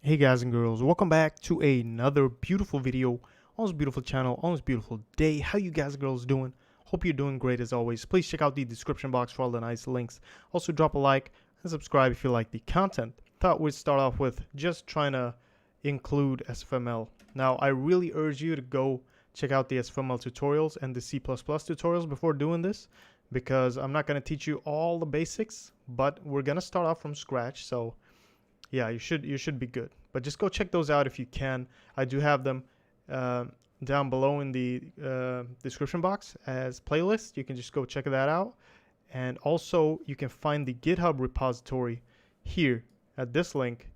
Hey guys and girls, welcome back to another beautiful video on this beautiful channel, on this beautiful day. How you guys and girls doing? Hope you're doing great as always. Please check out the description box for all the nice links. Also drop a like and subscribe if you like the content. Thought we'd start off with just trying to include SFML. Now I really urge you to go check out the SFML tutorials and the C++ tutorials before doing this, because I'm not going to teach you all the basics, but we're going to start off from scratch. So yeah, you should be good. But just go check those out if you can. I do have them down below in the description box as playlists. You can just go check that out. And also, you can find the GitHub repository here at this link,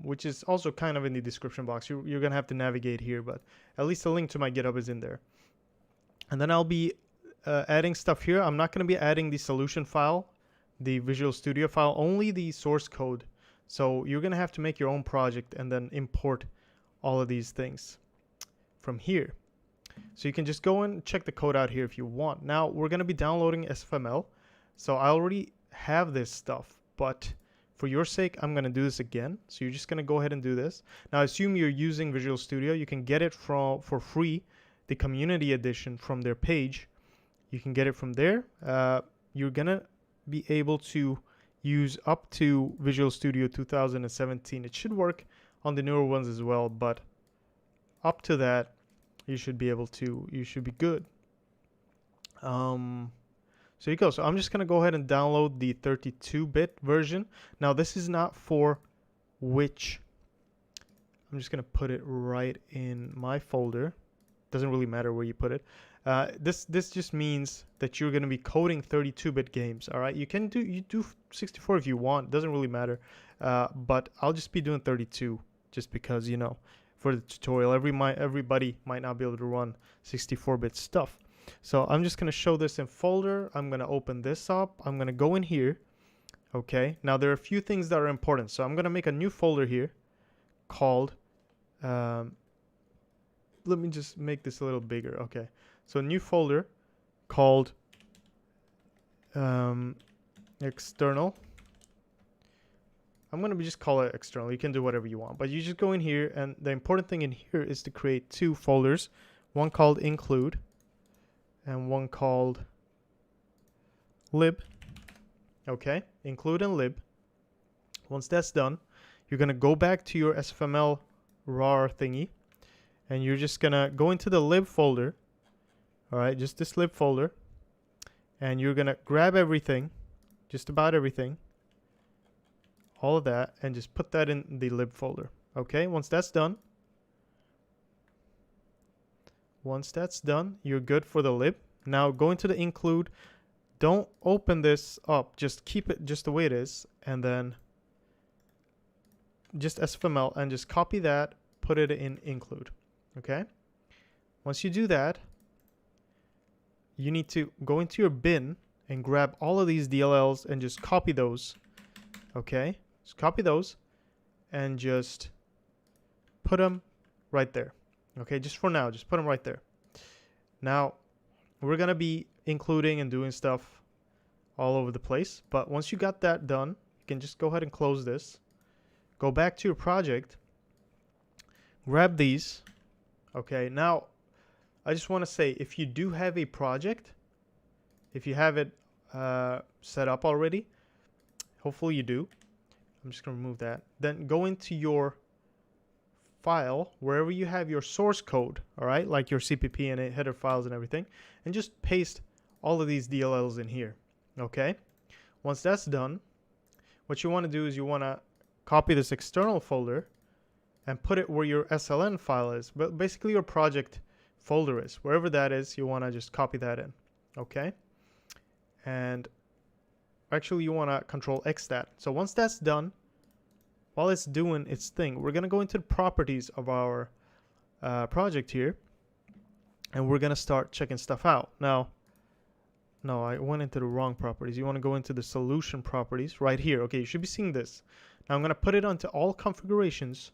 which is also kind of in the description box. You're going to have to navigate here, but at least the link to my GitHub is in there. And then I'll be adding stuff here. I'm not going to be adding the solution file, the Visual Studio file, only the source code. So you're going to have to make your own project and then import all of these things from here. So you can just go and check the code out here if you want. Now we're going to be downloading SFML. So I already have this stuff, but for your sake, I'm going to do this again. So you're just going to go ahead and do this. Now assume you're using Visual Studio. You can get it for free, the community edition from their page. You can get it from there. You're going to be able to use up to Visual Studio 2017. It should work on the newer ones as well, but up to that you should be good. So you go. So I'm just gonna go ahead and download the 32-bit version. Now this is not for which, I'm just gonna put it right in my folder. Doesn't really matter where you put it. This just means that you're going to be coding 32-bit games. All right, you do 64 if you want. Doesn't really matter. But I'll just be doing 32 just because, you know, for the tutorial, everybody might not be able to run 64-bit stuff. So I'm just going to show this in folder. I'm going to open this up. I'm going to go in here. Okay. Now there are a few things that are important. So I'm going to make a new folder here called. Let me just make this a little bigger. Okay. So a new folder called external. I'm going to just call it external. You can do whatever you want, but you just go in here, and the important thing in here is to create two folders, one called include and one called lib. Okay, include and lib. Once that's done, you're going to go back to your SFML rar thingy, and you're just going to go into the lib folder. All right, just this lib folder, and you're going to grab everything, just about everything, all of that, and just put that in the lib folder. Okay, once that's done, you're good for the lib. Now go into the include. Don't open this up. Just keep it just the way it is, and then just SFML, and just copy that, put it in include. Okay, once you do that, you need to go into your bin and grab all of these DLLs and just copy those. Okay, just copy those and just put them right there. Okay, just for now, just put them right there. Now we're gonna be including and doing stuff all over the place, but once you got that done, you can just go ahead and close this, go back to your project, grab these. Okay, now I just want to say, if you do have a project, if you have it set up already, hopefully you do. I'm just going to remove that. Then go into your file, wherever you have your source code, all right, like your CPP and header files and everything, and just paste all of these DLLs in here. Okay, once that's done, what you want to do is you want to copy this external folder and put it where your SLN file is, but basically your project folder is. Wherever that is, you want to just copy that in. Okay, and actually you want to control X that. So once that's done, while it's doing its thing, we're going to go into the properties of our project here, and we're going to start checking stuff out. Now, no, I went into the wrong properties. You want to go into the solution properties right here. Okay, you should be seeing this. Now I'm going to put it onto all configurations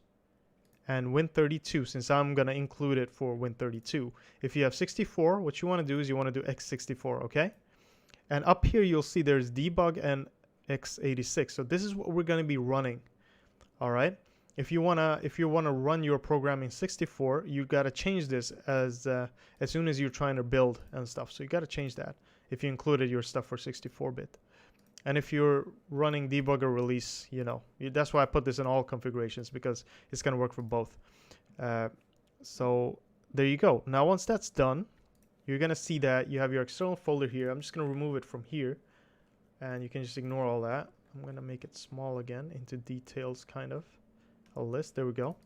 and Win32, since I'm going to include it for Win32. If you have 64, what you want to do is you want to do x64, okay? And up here you'll see there's debug and x86. So this is what we're going to be running All right. If you wanna run your program in 64, you gotta change this as soon as you're trying to build and stuff. So you gotta change that if you included your stuff for 64-bit. And if you're running debugger release, that's why I put this in all configurations, because it's gonna work for both. So there you go. Now once that's done, you're gonna see that you have your external folder here. I'm just gonna remove it from here, and you can just ignore all that. I'm gonna make it small again into details, kind of a list. There we go.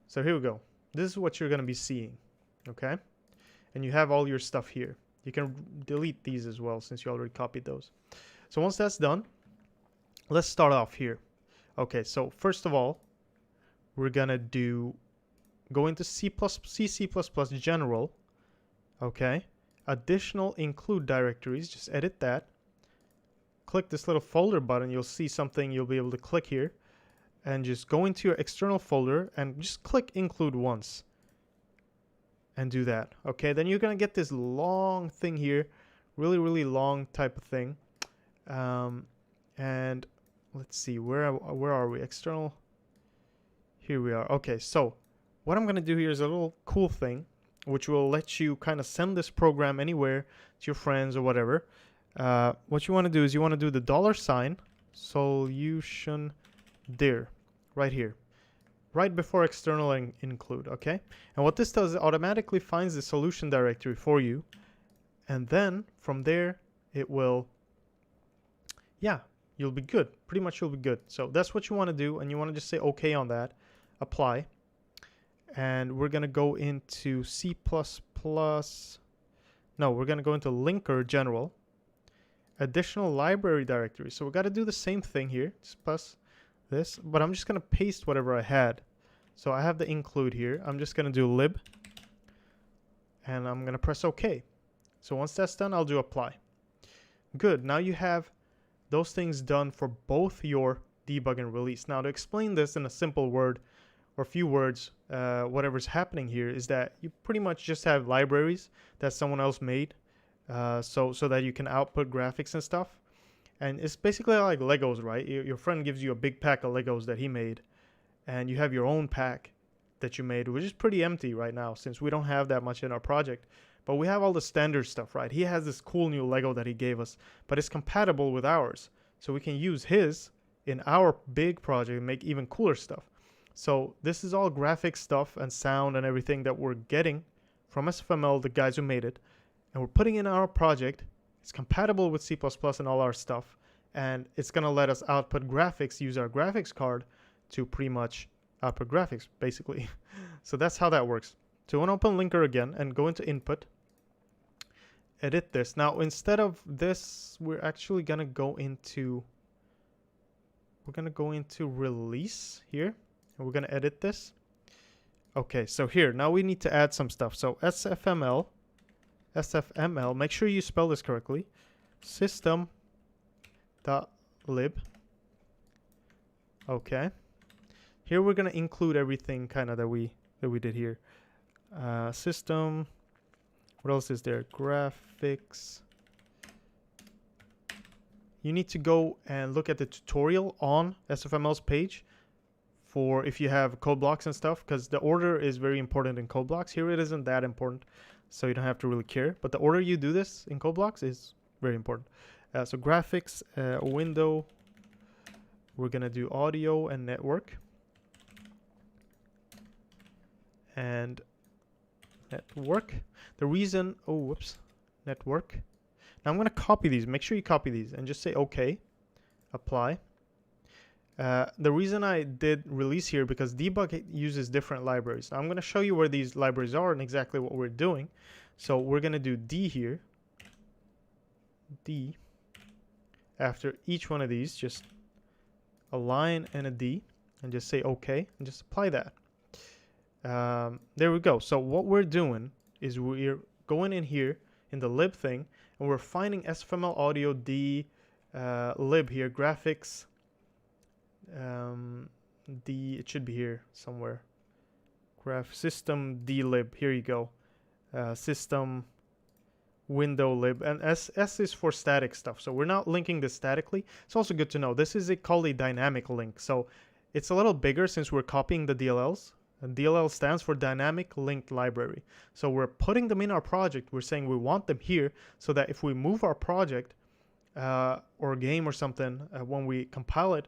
So here we go. This is what you're gonna be seeing, okay? And you have all your stuff here. You can delete these as well since you already copied those. So once that's done, let's start off here. Okay, so first of all, we're gonna go into C++ general, okay? Additional include directories, just edit that. Click this little folder button, you'll see something you'll be able to click here, and just go into your external folder and just click include once and do that. Okay, then you're gonna get this long thing here, really long type of thing. And let's see, where are we? External, here we are. Okay, so what I'm gonna do here is a little cool thing which will let you kind of send this program anywhere to your friends or whatever. What you want to do is you want to do the $ solution dir right here, right before external and include. Okay, and what this does, it automatically finds the solution directory for you, and then from there it will, yeah, you'll be good. Pretty much you'll be good. So that's what you want to do, and you want to just say okay on that, apply, and we're gonna go into C++. No, we're gonna go into linker general, additional library directory. So we got to do the same thing here, just plus this, but I'm just gonna paste whatever I had. So I have the include here. I'm just gonna do lib, and I'm gonna press OK. So once that's done, I'll do apply. Good. Now you have those things done for both your debug and release. Now to explain this in a simple word or few words, whatever's happening here is that you pretty much just have libraries that someone else made, so that you can output graphics and stuff. And it's basically like Legos, right? Your friend gives you a big pack of Legos that he made, and you have your own pack that you made, which is pretty empty right now since we don't have that much in our project. But we have all the standard stuff, right? He has this cool new Lego that he gave us, but it's compatible with ours. So we can use his in our big project and make even cooler stuff. So this is all graphic stuff and sound and everything that we're getting from SFML, the guys who made it, and we're putting in our project. It's compatible with C++ and all our stuff, and it's gonna let us output graphics, use our graphics card to pretty much output graphics, basically. So that's how that works. So I want to open linker again and go into input, edit this. Now instead of this, we're actually gonna go into release here, and we're gonna edit this. Okay, so here now we need to add some stuff. So SFML, make sure you spell this correctly, system.lib. Okay, here we're gonna include everything kind of that we did here. System, what else is there? Graphics. You need to go and look at the tutorial on SFML's page for if you have code blocks and stuff, because the order is very important in code blocks. Here it isn't that important, so you don't have to really care, but the order you do this in code blocks is very important. So graphics, window, we're gonna do audio and network, and network. The reason, network. Now I'm gonna copy these. Make sure you copy these and just say okay, apply. The reason I did release here because debug uses different libraries. Now I'm gonna show you where these libraries are and exactly what we're doing. So we're gonna do D here. D. After each one of these, just a line and a D, and just say okay, and just apply that. There we go. So what we're doing is we're going in here in the lib thing, and we're finding SFML audio D lib here, graphics. D, it should be here somewhere. Graph system D lib. Here you go. System window lib, and S is for static stuff. So we're not linking this statically. It's also good to know this is called a dynamic link. So it's a little bigger since we're copying the DLLs. And DLL stands for Dynamic Linked Library. So we're putting them in our project. We're saying we want them here so that if we move our project or game or something, when we compile it,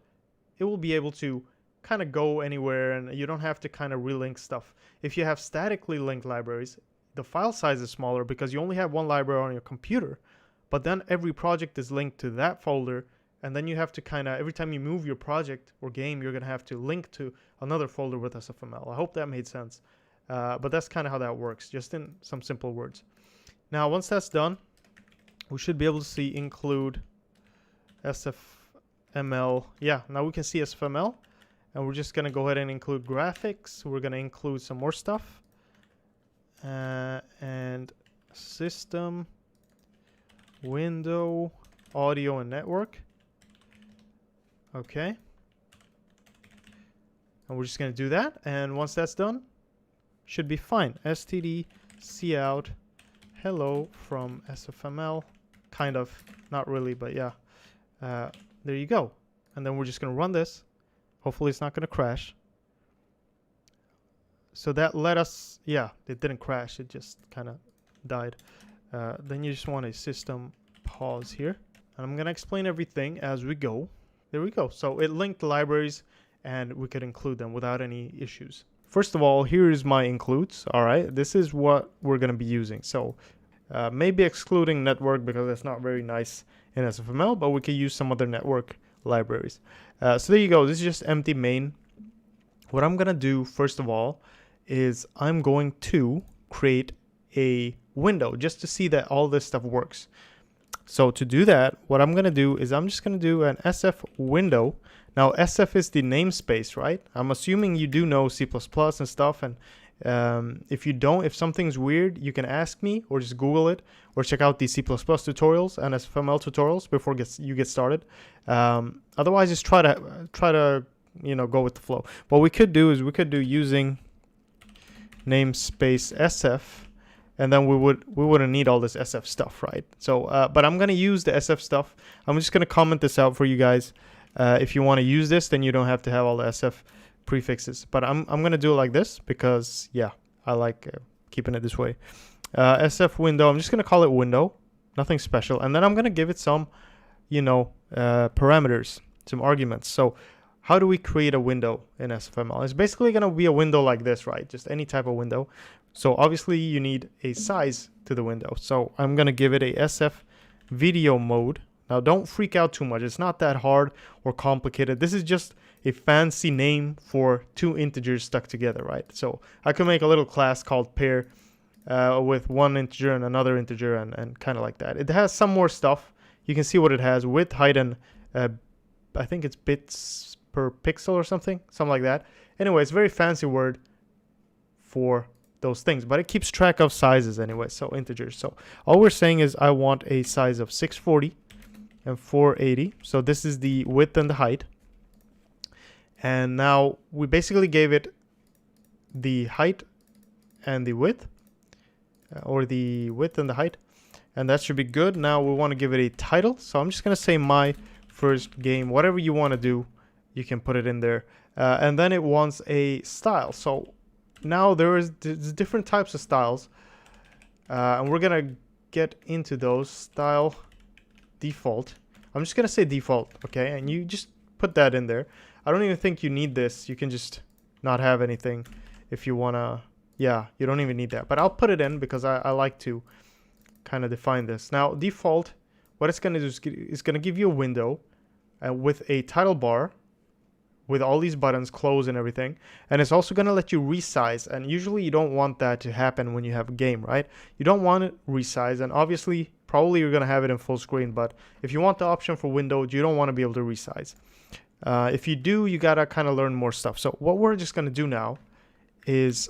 it will be able to kind of go anywhere and you don't have to kind of relink stuff. If you have statically linked libraries, the file size is smaller because you only have one library on your computer, but then every project is linked to that folder, and then you have to kind of, every time you move your project or game, you're going to have to link to another folder with SFML. I hope that made sense. But that's kind of how that works, just in some simple words. Now, once that's done, we should be able to see include SFML. Yeah, now we can see SFML, and we're just going to go ahead and include graphics. We're going to include some more stuff. And system, window, audio, and network. Okay. And we're just going to do that. And once that's done, should be fine. std cout hello from SFML. Kind of. Not really, but yeah. There you go. And then we're just going to run this. Hopefully it's not going to crash. So that let us, yeah, it didn't crash. It just kind of died. Then you just want a system pause here. And I'm going to explain everything as we go. There we go. So it linked libraries and we could include them without any issues. First of all, here's my includes. All right, this is what we're going to be using. So maybe excluding network because that's not very nice in SFML, but we could use some other network libraries. So there you go. This is just empty main. What I'm going to do, first of all, is I'm going to create a window just to see that all this stuff works. So to do that, what I'm going to do is I'm just going to do an SF window. Now, SF is the namespace, right? I'm assuming you do know C++ and stuff. And if you don't, if something's weird, you can ask me or just Google it or check out the C++ tutorials and SFML tutorials before you get started. Otherwise, just try to go with the flow. What we could do is we could do using namespace SF, and then we wouldn't need all this SF stuff, right? So, but I'm gonna use the SF stuff. I'm just gonna comment this out for you guys. If you want to use this, then you don't have to have all the SF prefixes. But I'm gonna do it like this because yeah, I like keeping it this way. SF window. I'm just gonna call it window, nothing special, and then I'm gonna give it some, parameters, some arguments. So how do we create a window in SFML? It's basically going to be a window like this, right? Just any type of window. So obviously you need a size to the window. So I'm going to give it a SF video mode. Now don't freak out too much. It's not that hard or complicated. This is just a fancy name for two integers stuck together, right? So I could make a little class called pair with one integer and another integer and kind of like that. It has some more stuff. You can see what it has: width, height, and I think it's bits per pixel or something like that. Anyway, it's a very fancy word for those things, but it keeps track of sizes anyway, so integers. So all we're saying is I want a size of 640 and 480. So this is the width and the height. And now we basically gave it the height and the width, or the width and the height, and that should be good. Now we want to give it a title. So I'm just going to say my first game. Whatever you want to do, you can put it in there. And then it wants a style. So now there's different types of styles. And we're going to get into those. Style default. I'm just going to say default, okay? And you just put that in there. I don't even think you need this. You can just not have anything if you want to. Yeah, you don't even need that. But I'll put it in because I like to kind of define this. Now, default, what it's going to do is it's going to give you a window with a title bar, with all these buttons, close and everything. And it's also going to let you resize. And usually you don't want that to happen when you have a game, right? You don't want it resize. And obviously, probably you're going to have it in full screen. But if you want the option for window, you don't want to be able to resize. If you do, you got to kind of learn more stuff. So what we're just going to do now is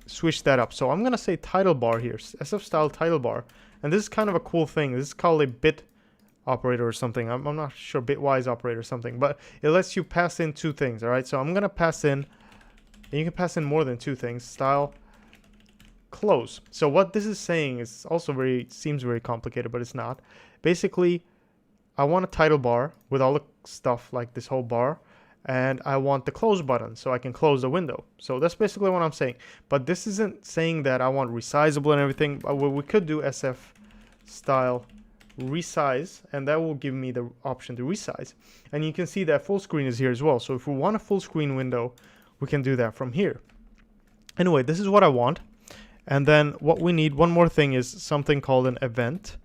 switch that up. So I'm going to say title bar here, SF style title bar. And this is kind of a cool thing. This is called a bit operator or something. I'm not sure, bitwise operator or something, but it lets you pass in two things. All right, so I'm gonna pass in, and you can pass in more than two things. Style close. So what this is saying is also seems very complicated, but it's not. Basically, I want a title bar with all the stuff like this whole bar, and I want the close button so I can close the window. So that's basically what I'm saying. But this isn't saying that I want resizable and everything. We could do SF style resize, and that will give me the option to resize. And you can see that full screen is here as well. So if we want a full screen window, we can do that from here. Anyway, this is what I want. And then what we need, one more thing, is something called an event.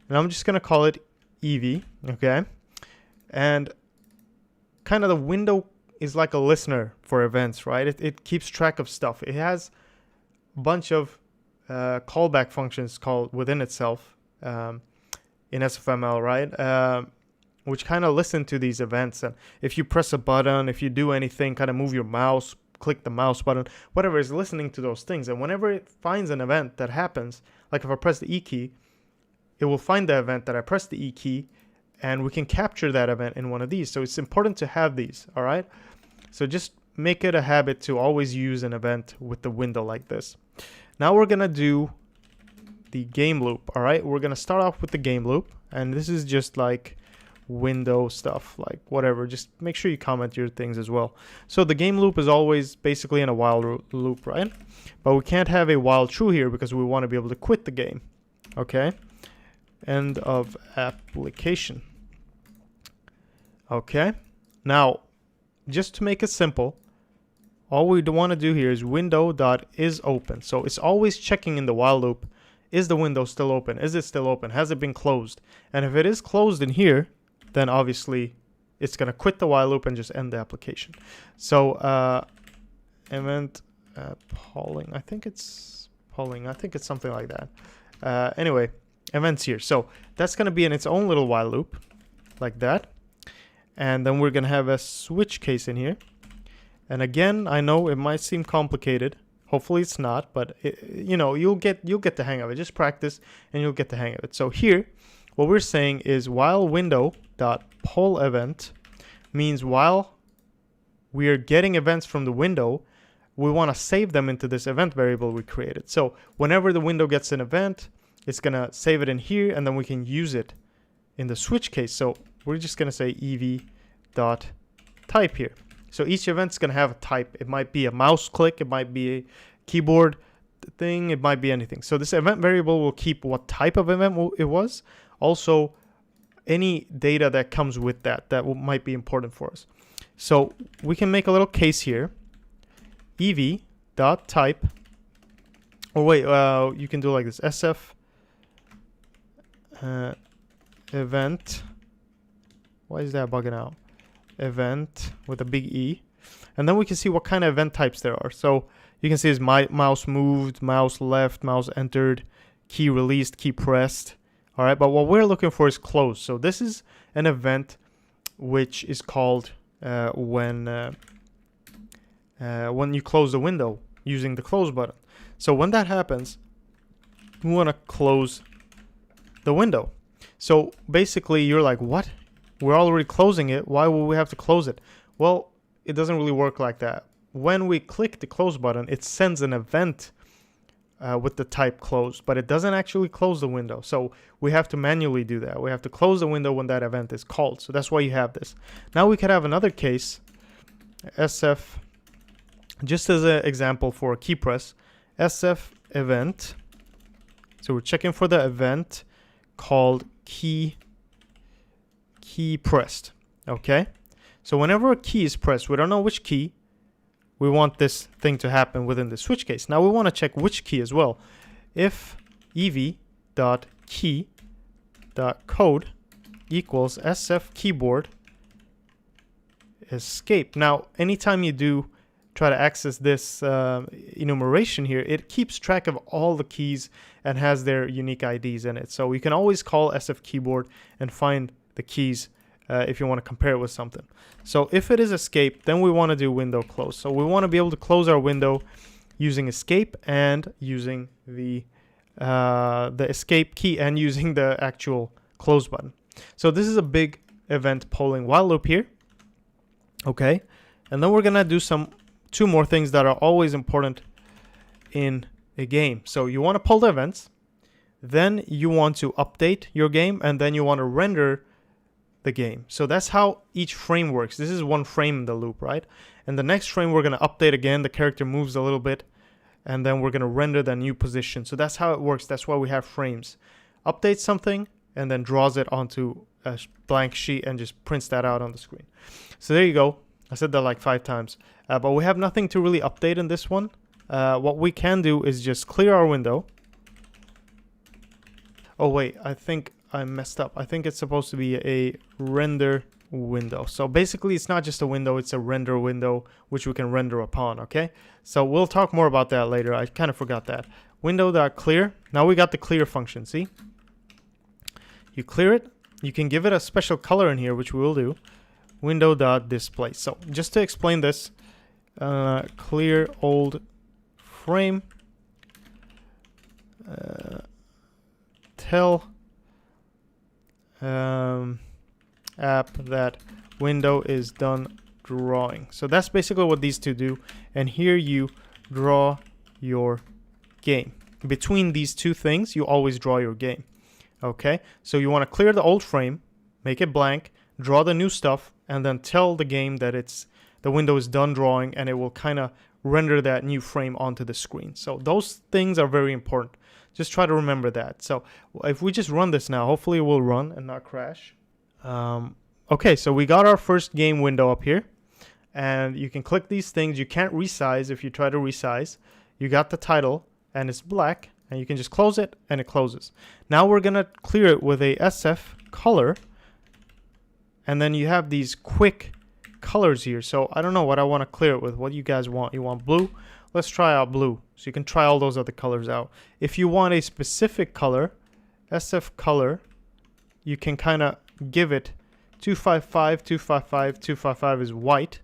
And I'm just going to call it EV, okay? And kind of the window is like a listener for events, right? It keeps track of stuff. It has a bunch of callback functions called within itself in SFML, right? Which kind of listen to these events. And if you press a button, if you do anything, kind of move your mouse, click the mouse button, whatever, is listening to those things. And whenever it finds an event that happens, like if I press the E key, it will find the event that I pressed the E key, and we can capture that event in one of these. So it's important to have these, all right? So just make it a habit to always use an event with the window like this. Now we're gonna do the game loop, all right? We're gonna start off with the game loop, and this is just like window stuff, like whatever. Just make sure you comment your things as well. So the game loop is always basically in a while loop, right? But we can't have a while true here because we want to be able to quit the game, okay? End of application. Okay, now just to make it simple, all we want to do here is window.isOpen. So it's always checking in the while loop, is the window still open? Is it still open? Has it been closed? And if it is closed in here, then obviously it's going to quit the while loop and just end the application. So event polling, I think it's something like that. Anyway, events here. So that's going to be in its own little while loop like that. And then we're going to have a switch case in here. And again, I know it might seem complicated. Hopefully it's not, but you know, you'll get the hang of it. Just practice and you'll get the hang of it. So here, what we're saying is while window.poll event means while we are getting events from the window, we want to save them into this event variable we created. So whenever the window gets an event, it's going to save it in here, and then we can use it in the switch case. So we're just going to say ev.type here. So each event's going to have a type. It might be a mouse click, it might be a keyboard thing, it might be anything. So this event variable will keep what type of event it was. Also, any data that comes with that might be important for us. So we can make a little case here. ev.type. Oh wait, you can do like this. SF event. Why is that bugging out? Event with a big E. And then we can see what kind of event types there are. So you can see is my mouse moved, mouse left, mouse entered, key released, key pressed. All right, but what we're looking for is closed. So this is an event which is called when you close the window using the close button. So when that happens, we want to close the window. So basically you're like, what? We're already closing it. Why will we have to close it? Well, it doesn't really work like that. When we click the close button, it sends an event with the type closed, but it doesn't actually close the window. So we have to manually do that. We have to close the window when that event is called. So that's why you have this. Now we could have another case, SF, just as an example for a key press, SF event. So we're checking for the event called key pressed. Okay, so whenever a key is pressed, we don't know which key, we want this thing to happen within the switch case. Now we want to check which key as well. If ev.key.code equals SF keyboard escape. Now anytime you do try to access this enumeration here, it keeps track of all the keys and has their unique IDs in it. So you can always call SF keyboard and find the keys if you want to compare it with something. So if it is escape, then we want to do window close. So we want to be able to close our window using escape and using the escape key and using the actual close button. So this is a big event polling while loop here. Okay, and then we're gonna do two more things that are always important in a game. So you want to poll the events, then you want to update your game, and then you want to render the game. So that's how each frame works. This is one frame in the loop, right? And the next frame we're going to update again. The character moves a little bit, and then we're going to render the new position. So that's how it works. That's why we have frames. Update something and then draws it onto a blank sheet and just prints that out on the screen. So there you go. I said that like 5 times. But we have nothing to really update in this one. What we can do is just clear our window. Oh wait, I think I messed up. I think it's supposed to be a render window. So basically it's not just a window, it's a render window which we can render upon, okay? So we'll talk more about that later. I kind of forgot that. Window.clear. Now we got the clear function, see? You clear it. You can give it a special color in here, which we will do. Window.display. So just to explain this, clear old frame. Tell app that window is done drawing. So that's basically what these two do. And here you draw your game. Between these two things, you always draw your game. Okay, so you want to clear the old frame, make it blank, draw the new stuff, and then tell the game that the window is done drawing, and it will kind of render that new frame onto the screen. So those things are very important. Just try to remember that. So if we just run this now, hopefully it will run and not crash. Okay, so we got our first game window up here, and you can click these things. You can't resize if you try to resize. You got the title, and it's black. And you can just close it, and it closes. Now we're going to clear it with a SFColor. And then you have these quick colors here. So I don't know what I want to clear it with. What do you guys want? You want blue? Let's try out blue. So you can try all those other colors out. If you want a specific color, SFColor, you can kind of give it 255, 255, 255 is white.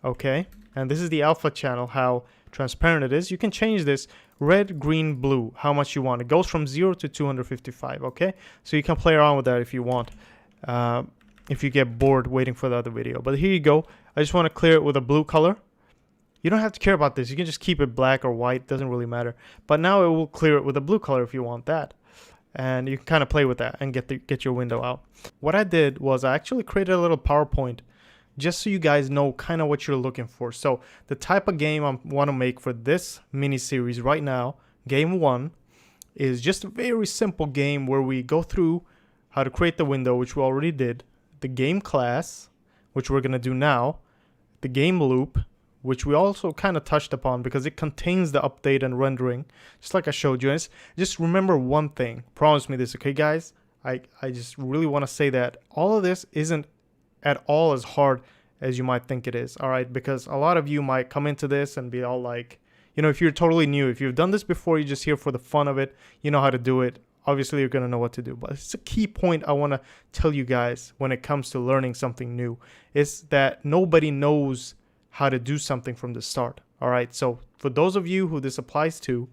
Okay. And this is the alpha channel, how transparent it is. You can change this red, green, blue, how much you want. It goes from 0 to 255, okay? So you can play around with that if you want, if you get bored waiting for the other video. But here you go. I just want to clear it with a blue color. You don't have to care about this. You can just keep it black or white. Doesn't really matter. But now it will clear it with a blue color if you want that. And you can kind of play with that and get your window out. What I did was I actually created a little PowerPoint just so you guys know kind of what you're looking for. So the type of game I want to make for this mini series right now, game 1, is just a very simple game where we go through how to create the window, which we already did, the game class, which we're going to do now, the game loop, which we also kind of touched upon because it contains the update and rendering, just like I showed you. And just remember one thing. Promise me this, okay, guys? I just really want to say that all of this isn't at all as hard as you might think it is, all right? Because a lot of you might come into this and be all like, you know, if you're totally new, if you've done this before, you're just here for the fun of it, you know how to do it, obviously you're going to know what to do. But it's a key point I want to tell you guys when it comes to learning something new, is that nobody knows how to do something from the start, all right? So for those of you who this applies to,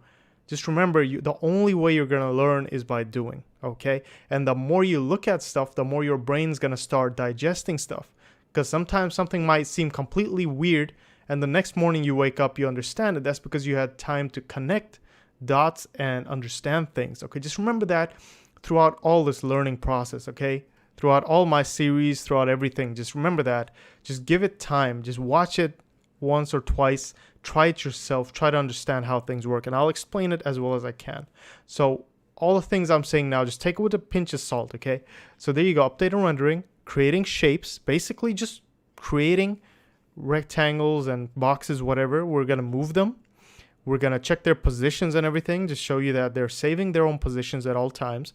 just remember, the only way you're going to learn is by doing, okay? And the more you look at stuff, the more your brain's going to start digesting stuff. Because sometimes something might seem completely weird, and the next morning you wake up, you understand it. That's because you had time to connect dots and understand things, okay? Just remember that throughout all this learning process, okay? Throughout all my series, throughout everything, just remember that. Just give it time. Just watch it once or twice. Try it yourself. Try to understand how things work, and I'll explain it as well as I can. So all the things I'm saying now, just take it with a pinch of salt, okay? So there you go. Update and rendering, creating shapes, basically just creating rectangles and boxes, whatever. We're going to move them. We're going to check their positions and everything to show you that they're saving their own positions at all times.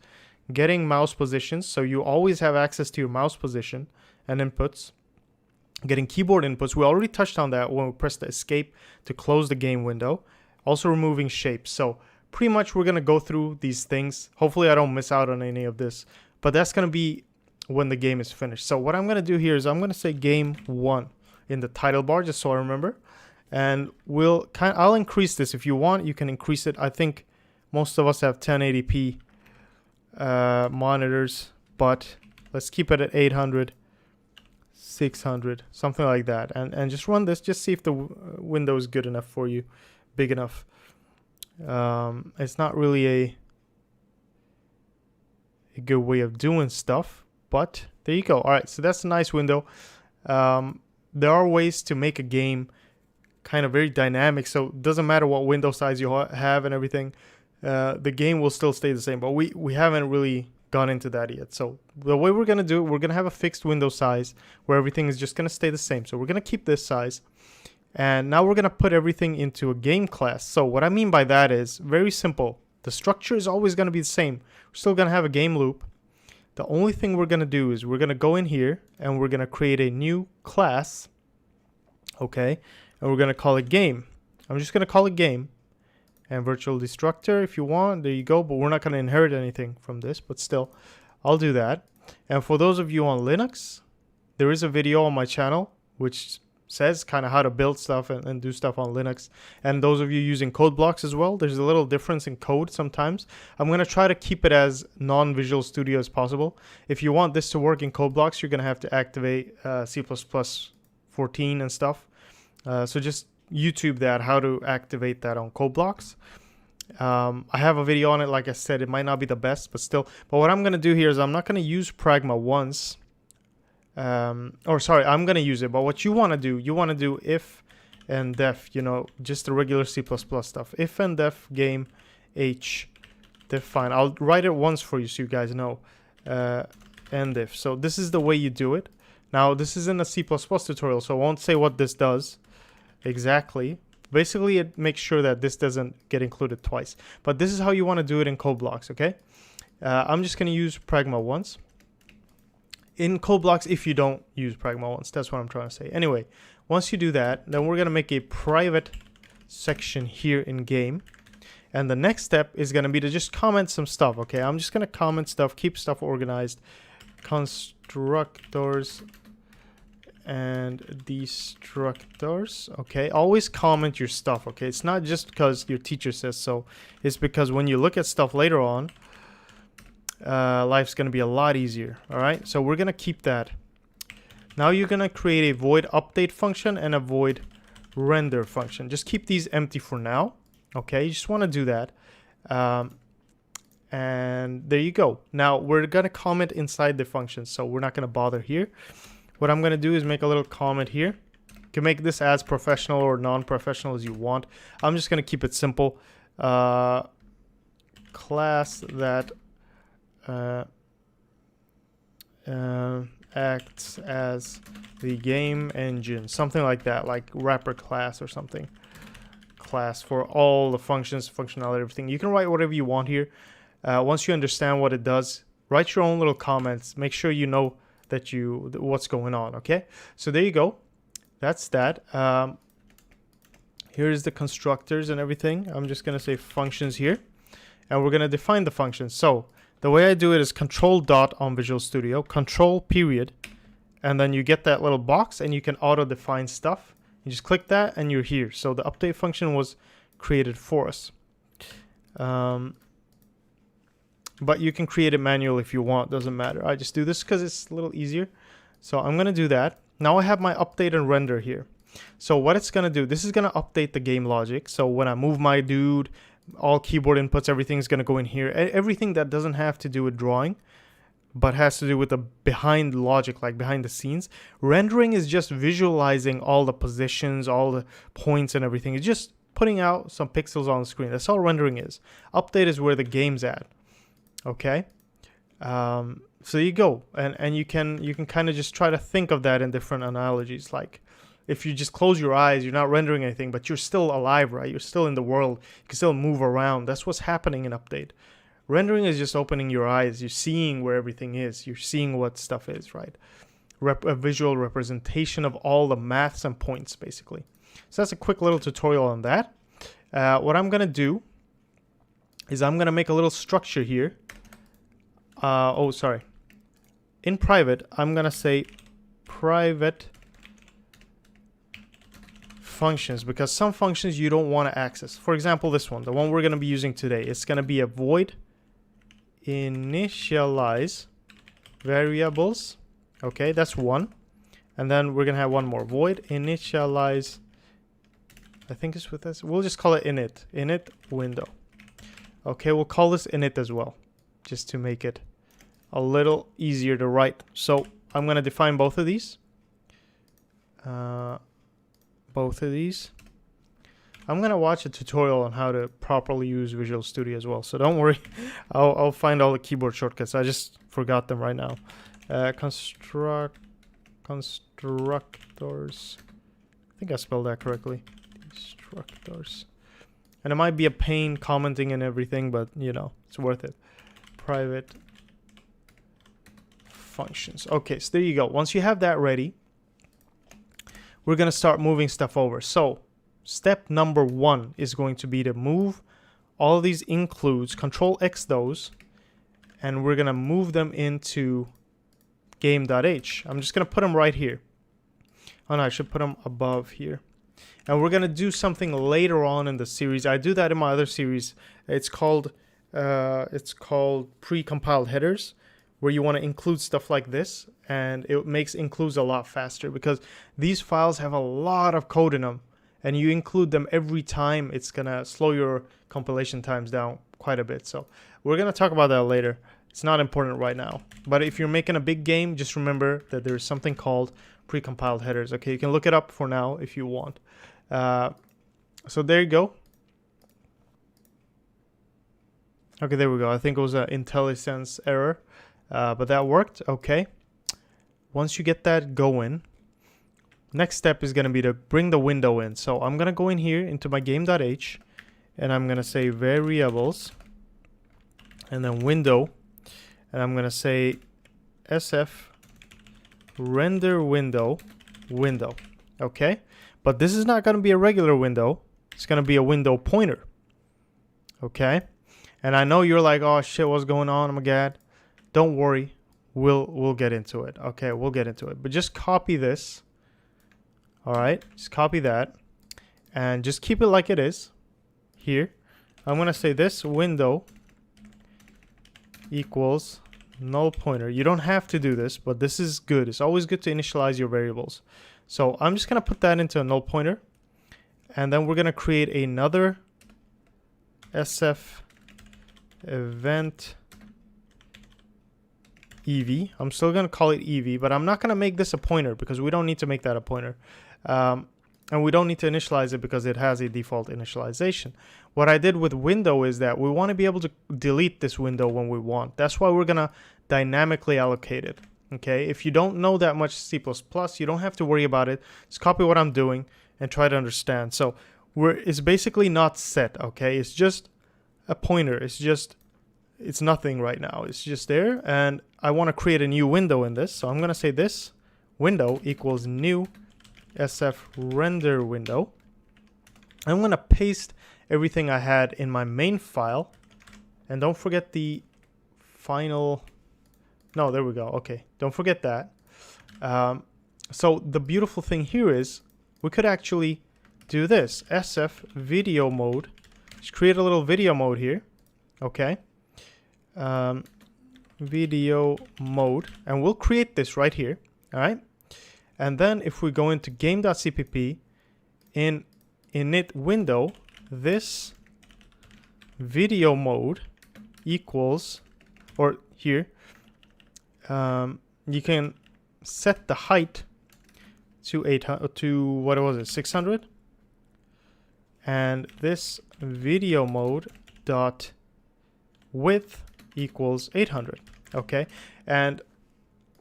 Getting mouse positions, so you always have access to your mouse position and inputs. Getting keyboard inputs, we already touched on that when we pressed the escape to close the game window. Also removing shapes. So pretty much we're going to go through these things. Hopefully I don't miss out on any of this, but that's going to be when the game is finished. So what I'm going to do here is I'm going to say game 1 in the title bar, just so I remember. And I'll increase this. If you want, you can increase it. I think most of us have 1080p monitors, but let's keep it at 800, 600, something like that. And just run this, just see if the window is good enough for you, big enough. It's not really a good way of doing stuff, but there you go. All right, so that's a nice window. There are ways to make a game kind of very dynamic, so it doesn't matter what window size you have and everything, the game will still stay the same, but we haven't really gone into that yet. So the way we're going to do it, we're going to have a fixed window size where everything is just going to stay the same. So we're going to keep this size, and now we're going to put everything into a game class. So what I mean by that is very simple. The structure is always going to be the same. We're still going to have a game loop. The only thing we're going to do is we're going to go in here and we're going to create a new class, okay, and we're going to call it game. I'm just going to call it game, and virtual destructor if you want, there you go, but we're not going to inherit anything from this, but still I'll do that. And for those of you on Linux, there is a video on my channel which says kind of how to build stuff and do stuff on Linux. And those of you using code blocks as well, there's a little difference in code sometimes. I'm going to try to keep it as non-Visual Studio as possible. If you want this to work in code blocks, you're going to have to activate C++ 14 and stuff. So just YouTube that, how to activate that on code blocks. I have a video on it. Like I said, it might not be the best, but still. But what I'm going to do here is I'm not going to use Pragma once. Or sorry, I'm going to use it. But what you want to do if and def, you know, just the regular C++ stuff. If and def game h define. I'll write it once for you so you guys know. And if. So this is the way you do it. Now, this isn't a C++ tutorial, so I won't say what this does exactly. Basically, it makes sure that this doesn't get included twice. But this is how you want to do it in code blocks, okay? I'm just going to use Pragma once. In code blocks, if you don't use Pragma once, that's what I'm trying to say. Anyway, once you do that, then we're going to make a private section here in game. And the next step is going to be to just comment some stuff, okay? I'm just going to comment stuff, keep stuff organized. Constructors and destructors, okay? Always comment your stuff, okay? It's not just because your teacher says so. It's because when you look at stuff later on, life's going to be a lot easier, all right? So we're going to keep that. Now you're going to create a void update function and a void render function. Just keep these empty for now, okay? You just want to do that. And there you go. Now we're going to comment inside the function, so we're not going to bother here. What I'm going to do is make a little comment here. You can make this as professional or non-professional as you want. I'm just going to keep it simple. Class that acts as the game engine, something like that, like wrapper class or something. Class for all the functions, functionality, everything. You can write whatever you want here. Once you understand what it does, write your own little comments. Make sure you know that what's going on, okay? So there you go. That's that. Here's the constructors and everything. I'm just gonna say functions here, and we're gonna define the functions. So the way I do it is control dot on Visual Studio, control period, and then you get that little box and you can auto define stuff. You just click that and you're here. So the update function was created for us. But you can create it manual if you want, doesn't matter. I just do this because it's a little easier. So I'm going to do that. Now I have my update and render here. So what it's going to do, this is going to update the game logic. So when I move my dude, all keyboard inputs, everything's going to go in here. Everything that doesn't have to do with drawing, but has to do with the behind logic, like behind the scenes. Rendering is just visualizing all the positions, all the points and everything. It's just putting out some pixels on the screen. That's all rendering is. Update is where the game's at. Okay, so you go, and you can kind of just try to think of that in different analogies. Like if you just close your eyes, you're not rendering anything, but you're still alive, right? You're still in the world. You can still move around. That's what's happening in update. Rendering is just opening your eyes. You're seeing where everything is. You're seeing what stuff is, right? A visual representation of all the maths and points, basically. So that's a quick little tutorial on that. What I'm gonna do is I'm gonna make a little structure here. Oh, sorry. In private, I'm gonna say private functions, because some functions you don't want to access. For example, this one, the one we're gonna be using today, it's gonna be a void initialize variables. Okay, that's one. And then we're gonna have one more, void initialize, I think it's with this, we'll just call it init window. Okay, we'll call this init as well, just to make it a little easier to write. So I'm going to define both of these. I'm going to watch a tutorial on how to properly use Visual Studio as well. So don't worry, I'll find all the keyboard shortcuts. I just forgot them right now. Constructors. I think I spelled that correctly. Constructors. And it might be a pain commenting and everything, but you know, it's worth it. Private functions. Okay, so there you go. Once you have that ready, we're going to start moving stuff over. So step number 1 is going to be to move all of these includes, Control X those, and we're going to move them into game.h. I'm just going to put them right here. Oh no, I should put them above here. And we're going to do something later on in the series. I do that in my other series. It's called pre-compiled headers, where you want to include stuff like this, and it makes includes a lot faster because these files have a lot of code in them, and you include them every time. It's going to slow your compilation times down quite a bit. So we're going to talk about that later. It's not important right now. But if you're making a big game, just remember that there's something called pre-compiled headers. Okay, you can look it up for now if you want. So there you go. Okay, there we go. I think it was an IntelliSense error, but that worked. Okay. Once you get that going, next step is going to be to bring the window in. So I'm going to go in here into my game.h, and I'm going to say variables, and then window, and I'm going to say SF render window. Okay. But this is not going to be a regular window. It's going to be a window pointer. Okay. And I know you're like, oh shit, what's going on? Oh my God. Don't worry. We'll get into it. Okay, we'll get into it. But just copy this. All right. Just copy that. And just keep it like it is. Here. I'm going to say this window equals null pointer. You don't have to do this, but this is good. It's always good to initialize your variables. So I'm just going to put that into a null pointer. And then we're going to create another SF event EV. I'm still going to call it EV, but I'm not going to make this a pointer because we don't need to make that a pointer. And we don't need to initialize it because it has a default initialization. What I did with window is that we want to be able to delete this window when we want. That's why we're going to dynamically allocate it. Okay, if you don't know that much C++, you don't have to worry about it. Just copy what I'm doing and try to understand. So it's basically not set, okay? It's just a pointer. It's nothing right now. It's just there. And I want to create a new window in this. So I'm going to say this window equals new SF render window. I'm going to paste everything I had in my main file. And don't forget the final... No, there we go. Okay, don't forget that. So the beautiful thing here is we could actually do this. SF video mode. Just create a little video mode here. Okay. Video mode. And we'll create this right here. All right. And then if we go into game.cpp, in init window, this video mode equals, or here, you can set the height to 800 to what was it, 600, and this video mode dot width equals 800. Okay, and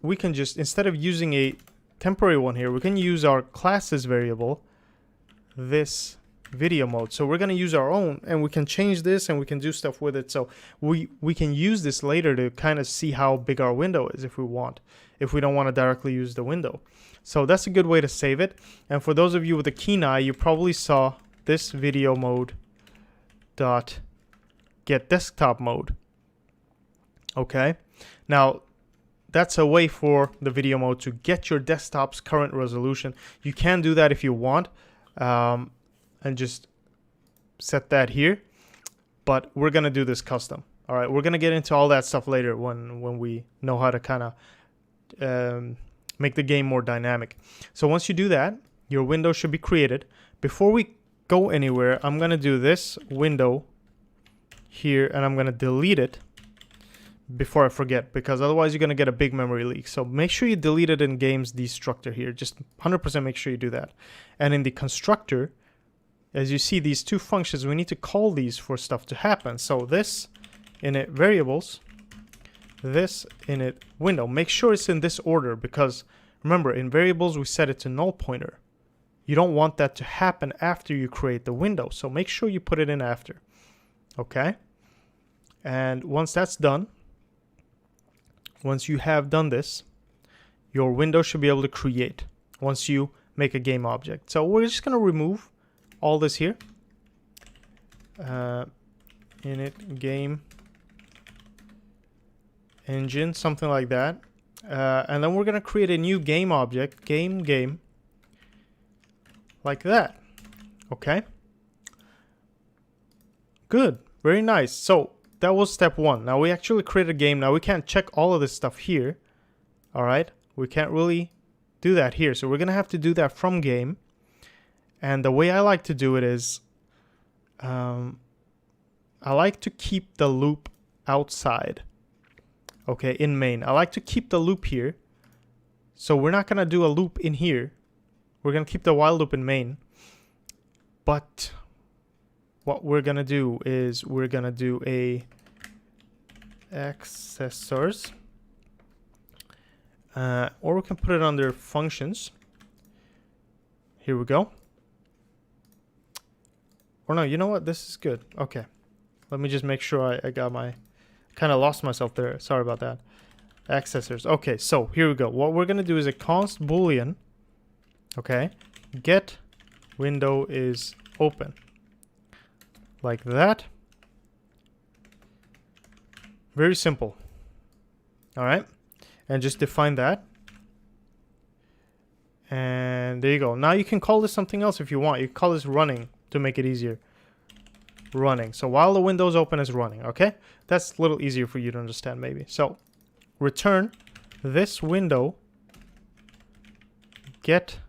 we can just, instead of using a temporary one here, we can use our classes variable, this video mode. So we're going to use our own, and we can change this and we can do stuff with it. So we can use this later to kind of see how big our window is if we want, if we don't want to directly use the window. So that's a good way to save it. And for those of you with a keen eye, you probably saw this video mode dot get desktop mode. Okay, now that's a way for the video mode to get your desktop's current resolution. You can do that if you want, and just set that here, but we're gonna do this custom. All right, we're gonna get into all that stuff later when we know how to kind of make the game more dynamic. So once you do that, your window should be created. Before we go anywhere, I'm gonna do this window here, and I'm gonna delete it before I forget, because otherwise you're going to get a big memory leak. So make sure you delete it in games destructor here. Just 100% make sure you do that. And in the constructor, as you see these two functions, we need to call these for stuff to happen. So this init variables, this init window. Make sure it's in this order, because remember, in variables we set it to null pointer. You don't want that to happen after you create the window, so make sure you put it in after. Okay? And once that's done, once you have done this, your window should be able to create once you make a game object. So we're just going to remove all this here. Init game engine, something like that. And then we're going to create a new game object, game, like that. Okay? Good. Very nice. So that was step one. Now we actually create a game. Now we can't check all of this stuff here. All right? We can't really do that here. So we're going to have to do that from game. And the way I like to do it is I like to keep the loop outside. Okay, in main. I like to keep the loop here. So we're not going to do a loop in here. We're going to keep the while loop in main. But what we're going to do is we're going to do a accessors. Or we can put it under functions. Here we go. Or no, you know what? This is good. Okay. Let me just make sure I got my... Kind of lost myself there. Sorry about that. Accessors. Okay, so here we go. What we're going to do is a const boolean. Okay. Get window is open. Like that. Very simple. All right. And just define that. And there you go. Now you can call this something else if you want. You can call this running to make it easier. Running. So while the window's open is running, okay? That's a little easier for you to understand maybe. So return this window get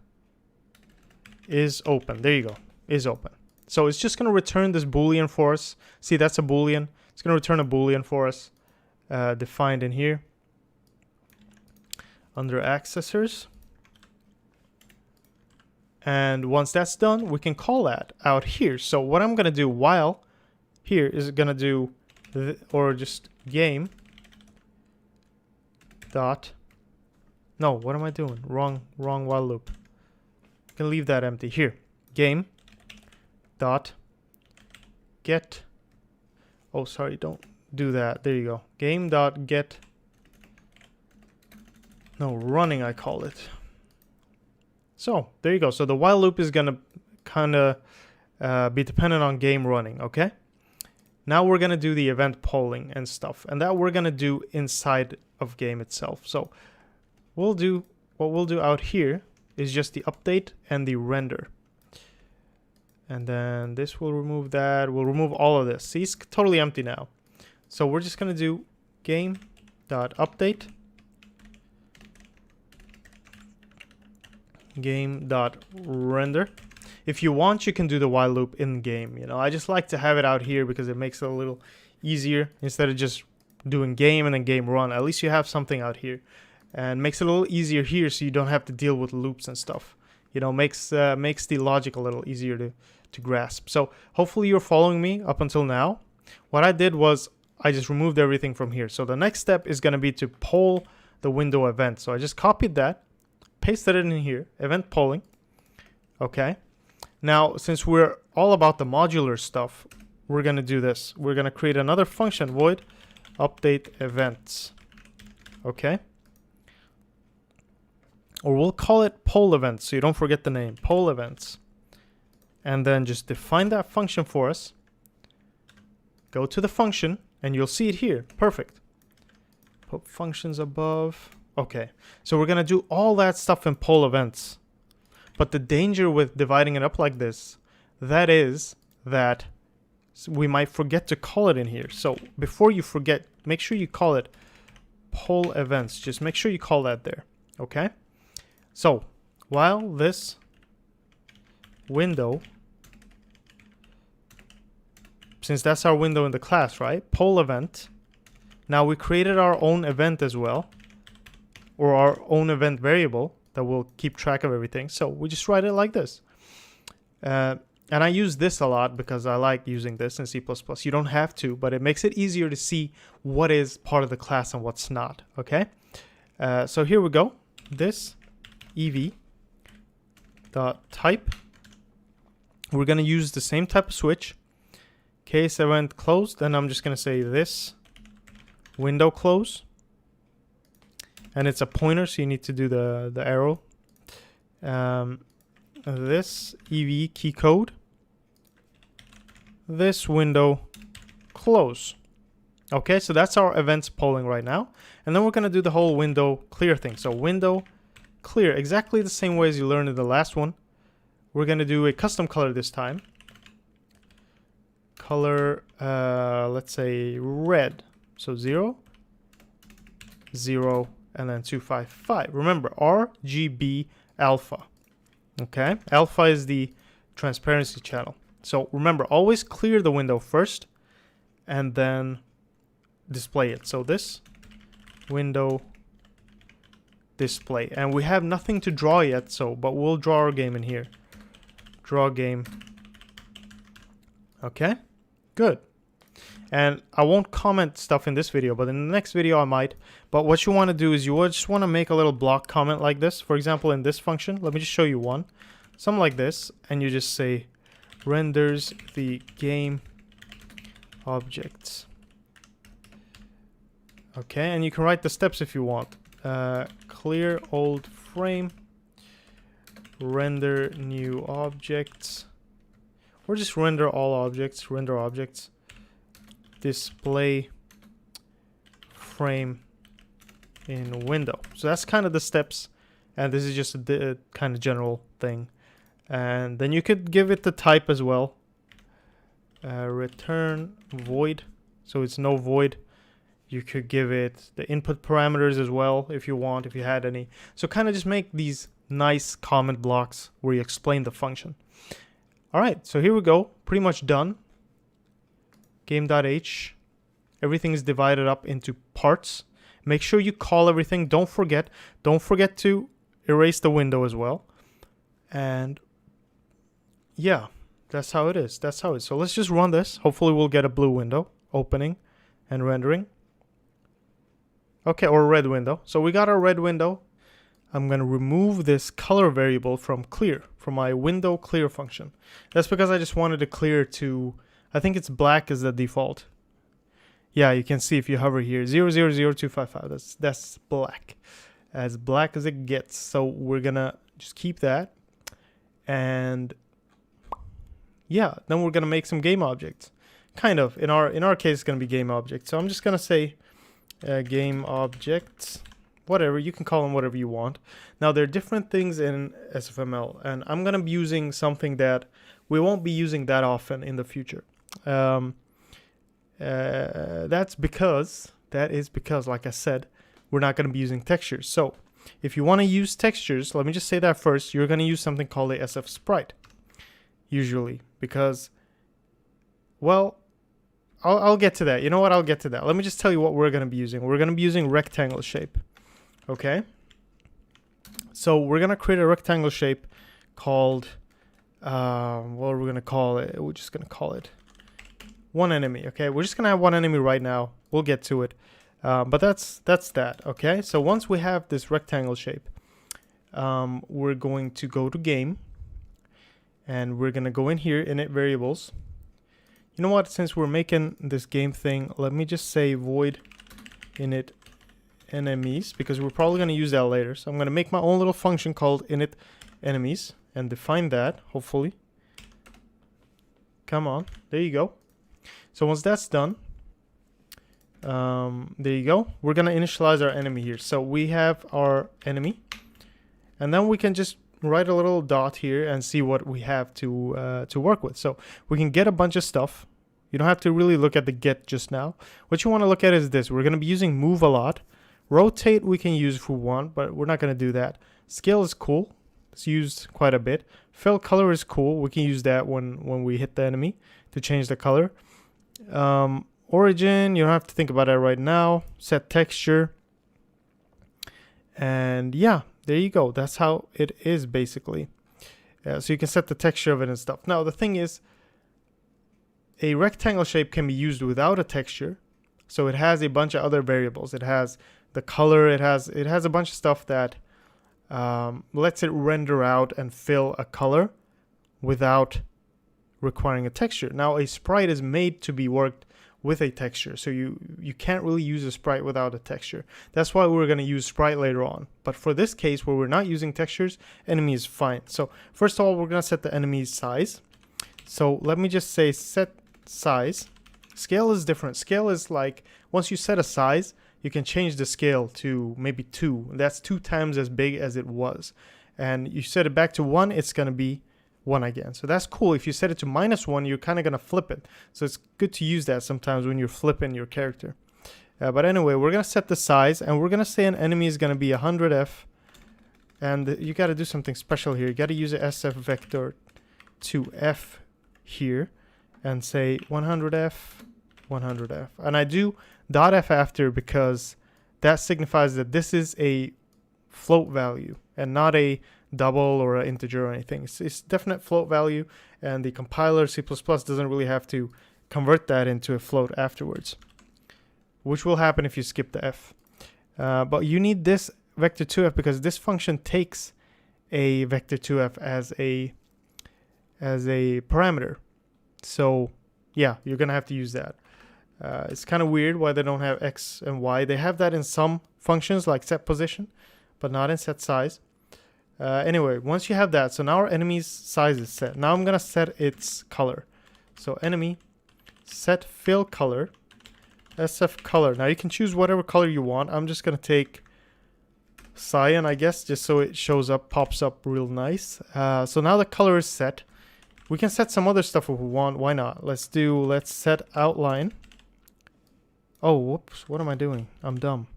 is open. There you go. Is open. So it's just going to return this boolean for us. See, that's a boolean. It's going to return a boolean for us defined in here under accessors. And once that's done, we can call that out here. So what I'm going to do while here is going to do, or just game dot, no, what am I doing? Wrong while loop. I'm going to leave that empty. Here, game dot get, oh, sorry, don't do that. There you go. Game dot get, no, running, I call it. So there you go. So the while loop is going to kind of be dependent on game running. Okay. Now we're going to do the event polling and stuff. And that we're going to do inside of game itself. So what we'll do out here is just the update and the render. And then this will remove that. We'll remove all of this. See, it's totally empty now. So we're just going to do game.update. Game.render. If you want, you can do the while loop in game. You know, I just like to have it out here because it makes it a little easier instead of just doing game and then game run. At least you have something out here, and makes it a little easier here, so you don't have to deal with loops and stuff. You know, makes the logic a little easier to grasp. So hopefully you're following me up until now. What I did was I just removed everything from here. So the next step is going to be to poll the window event. So I just copied that, pasted it in here, event polling. Okay. Now, since we're all about the modular stuff, we're going to do this. We're going to create another function, void update events. Okay. Or we'll call it poll events, so you don't forget the name, poll events. And then just define that function for us. Go to the function, and you'll see it here. Perfect. Put functions above. Okay, so we're going to do all that stuff in poll events. But the danger with dividing it up like this, that is that we might forget to call it in here. So before you forget, make sure you call it poll events. Just make sure you call that there. Okay? So while this window, since that's our window in the class, right? Poll event Now we created our own event as well, or our own event variable that will keep track of everything. So we just write it like this. And I use this a lot because I like using this in C++. You don't have to, but it makes it easier to see what is part of the class and what's not, okay? So here we go. This ev dot type. We're going to use the same type of switch. Case event closed, and I'm just going to say this window close. And it's a pointer, so you need to do the arrow. This ev key code. This window close. Okay, so that's our events polling right now. And then we're going to do the whole window clear thing. So window clear, exactly the same way as you learned in the last one. We're going to do a custom color this time. Color, let's say red. So 0, 0, and then 255. Remember, RGB alpha. Okay, alpha is the transparency channel. So remember, always clear the window first and then display it. So this window display. And we have nothing to draw yet, so but we'll draw our game in here. Draw game. Okay, good. And I won't comment stuff in this video, but in the next video I might. But what you want to do is you just want to make a little block comment like this. For example, in this function, let me just show you one. Something like this, and you just say renders the game objects. Okay, and you can write the steps if you want. Clear old frame, render new objects, or just render all objects, render objects, display frame in window. So that's kind of the steps, and this is just a kind of general thing. And then you could give it the type as well. Return void, so it's no void. You could give it the input parameters as well if you want, if you had any. So kind of just make these nice comment blocks where you explain the function. All right, so here we go, pretty much done. Game.h, everything is divided up into parts. Make sure you call everything. Don't forget to erase the window as well. And yeah, that's how it is. That's how it is. So let's just run this. Hopefully we'll get a blue window opening and rendering. Okay, or a red window. So we got our red window. I'm going to remove this color variable from clear, from my window clear function. That's because I just wanted to clear to, I think it's black as the default. Yeah, you can see if you hover here, 000255. That's black. As black as it gets. So we're going to just keep that. And yeah, then we're going to make some game objects. Kind of. In our case, it's going to be game objects. So I'm just going to say game objects. Whatever, you can call them whatever you want. Now, there are different things in SFML, and I'm going to be using something that we won't be using that often in the future. That is because, like I said, we're not going to be using textures. So if you want to use textures, let me just say that first, you're going to use something called a SF sprite, usually, because, well, I'll get to that. You know what? I'll get to that. Let me just tell you what we're going to be using. We're going to be using rectangle shape. Okay, so we're gonna create a rectangle shape called what are we gonna call it? We're just gonna call it one enemy. Okay, we're just gonna have one enemy right now. We'll get to it, but that's that. Okay, so once we have this rectangle shape, we're going to go to game, and we're gonna go in here, init variables. You know what? Since we're making this game thing, let me just say void init enemies, because we're probably going to use that later. So I'm going to make my own little function called init enemies and define that, hopefully. Come on, there you go. So once that's done, there you go. We're going to initialize our enemy here. So we have our enemy, and then we can just write a little dot here and see what we have to work with. So we can get a bunch of stuff. You don't have to really look at the get just now. What you want to look at is this. We're going to be using move a lot. Rotate we can use if we want, but we're not going to do that. Scale is cool. It's used quite a bit. Fill color is cool. We can use that when we hit the enemy to change the color. origin, you don't have to think about that right now. Set texture. And yeah, there you go. That's how it is basically. So you can set the texture of it and stuff. Now the thing is, a rectangle shape can be used without a texture. So it has a bunch of other variables. It has the color. It has a bunch of stuff that lets it render out and fill a color without requiring a texture. Now a sprite is made to be worked with a texture, so you can't really use a sprite without a texture. That's why we're going to use sprite later on. But for this case where we're not using textures, enemy is fine. So first of all, we're going to set the enemy's size. So let me just say set size. Scale is different. Scale is like, once you set a size, you can change the scale to maybe 2. That's 2 times as big as it was. And you set it back to 1, it's going to be 1 again. So that's cool. If you set it to -1, you're kind of going to flip it. So it's good to use that sometimes when you're flipping your character. But anyway, we're going to set the size, and we're going to say an enemy is going to be 100F. And you got to do something special here. You got to use a SF vector to F here and say 100F, 100F. And I do .f after because that signifies that this is a float value and not a double or an integer or anything. It's definite float value, and the compiler C++ doesn't really have to convert that into a float afterwards, which will happen if you skip the F. But you need this vector 2f because this function takes a vector 2f as a parameter. So yeah, you're gonna have to use that. It's kind of weird why they don't have x and y. They have that in some functions like set position, but not in set size. Anyway, once you have that, so now our enemy's size is set. Now I'm gonna set its color. So enemy set fill color, SF color. Now you can choose whatever color you want. I'm just gonna take cyan, I guess, just so it shows up, pops up real nice. So now the color is set. We can set some other stuff if we want. Why not? Let's set outline. Oh, whoops. What am I doing? I'm dumb.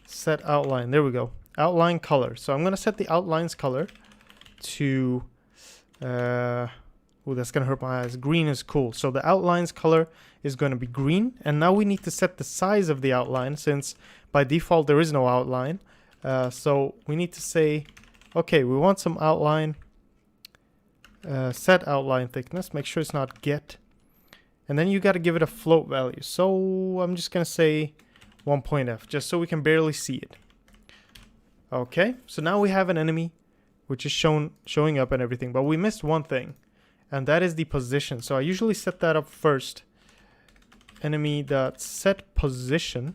Set outline. There we go. Outline color. So I'm going to set the outlines color to... oh, that's going to hurt my eyes. Green is cool. So the outlines color is going to be green. And now we need to set the size of the outline since by default there is no outline. So we need to say, okay, we want some outline. Set outline thickness. Make sure it's not get. And then you got to give it a float value. So I'm just going to say 1.f just so we can barely see it. Okay, so now we have an enemy which is showing up and everything, but we missed one thing, and that is the position. So I usually set that up first. Enemy.setPosition.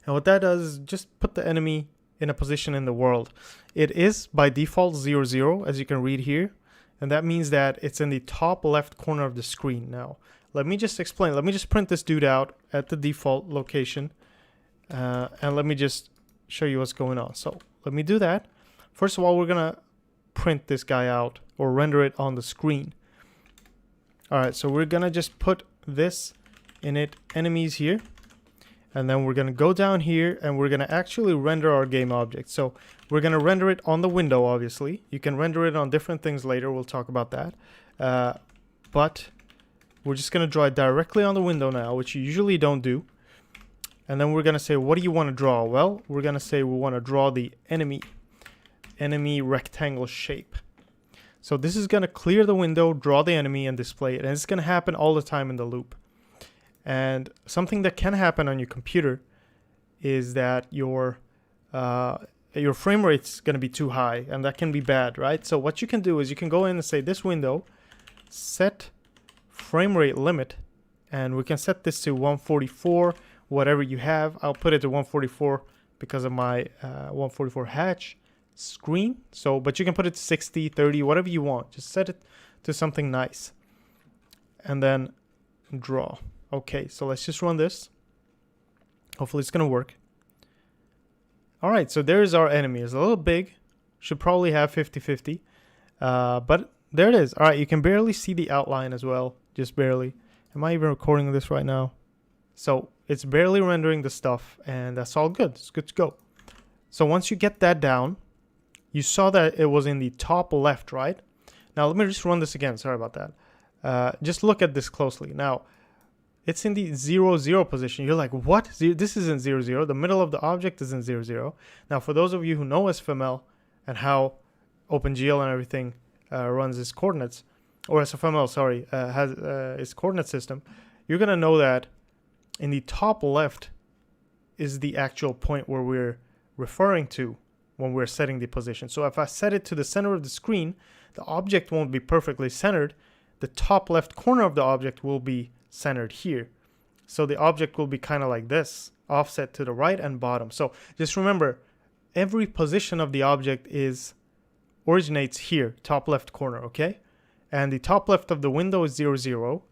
And what that does is just put the enemy in a position in the world. It is by default 0, 0, as you can read here. And that means that it's in the top left corner of the screen. Now, let me just explain. Let me just print this dude out at the default location. And let me just show you what's going on. So let me do that. First of all, we're going to print this guy out or render it on the screen. All right, so we're going to just put this init enemies here. And then we're going to go down here and we're going to actually render our game object. So we're going to render it on the window, obviously. You can render it on different things later. We'll talk about that. But we're just going to draw it directly on the window now, which you usually don't do. And then we're going to say, what do you want to draw? Well, we're going to say we want to draw the enemy rectangle shape. So this is going to clear the window, draw the enemy, and display it. And it's going to happen all the time in the loop. And something that can happen on your computer is that your frame rate's going to be too high, and that can be bad, right? So what you can do is you can go in and say this window, set frame rate limit, and we can set this to 144, whatever you have. I'll put it to 144 because of my 144 hatch screen. So, but you can put it to 60, 30, whatever you want. Just set it to something nice. And then draw. Okay, so let's just run this. Hopefully it's going to work. All right, so there's our enemy. It's a little big. Should probably have 50-50. But there it is. All right, you can barely see the outline as well. Just barely. Am I even recording this right now? So it's barely rendering the stuff, and that's all good. It's good to go. So once you get that down, you saw that it was in the top left, right? Now let me just run this again. Sorry about that. Just look at this closely. Now, It's in the 0, 0 position. You're like, what? This isn't 0, 0. The middle of the object isn't 0, 0. Now, for those of you who know SFML and how OpenGL and everything runs its coordinates, or SFML, sorry, has its coordinate system, you're going to know that in the top left is the actual point where we're referring to when we're setting the position. So if I set it to the center of the screen, the object won't be perfectly centered. The top left corner of the object will be centered here. So the object will be kind of like this, offset to the right and bottom. So just remember, every position of the object originates here, top left corner, okay? And the top left of the window is 0, 0.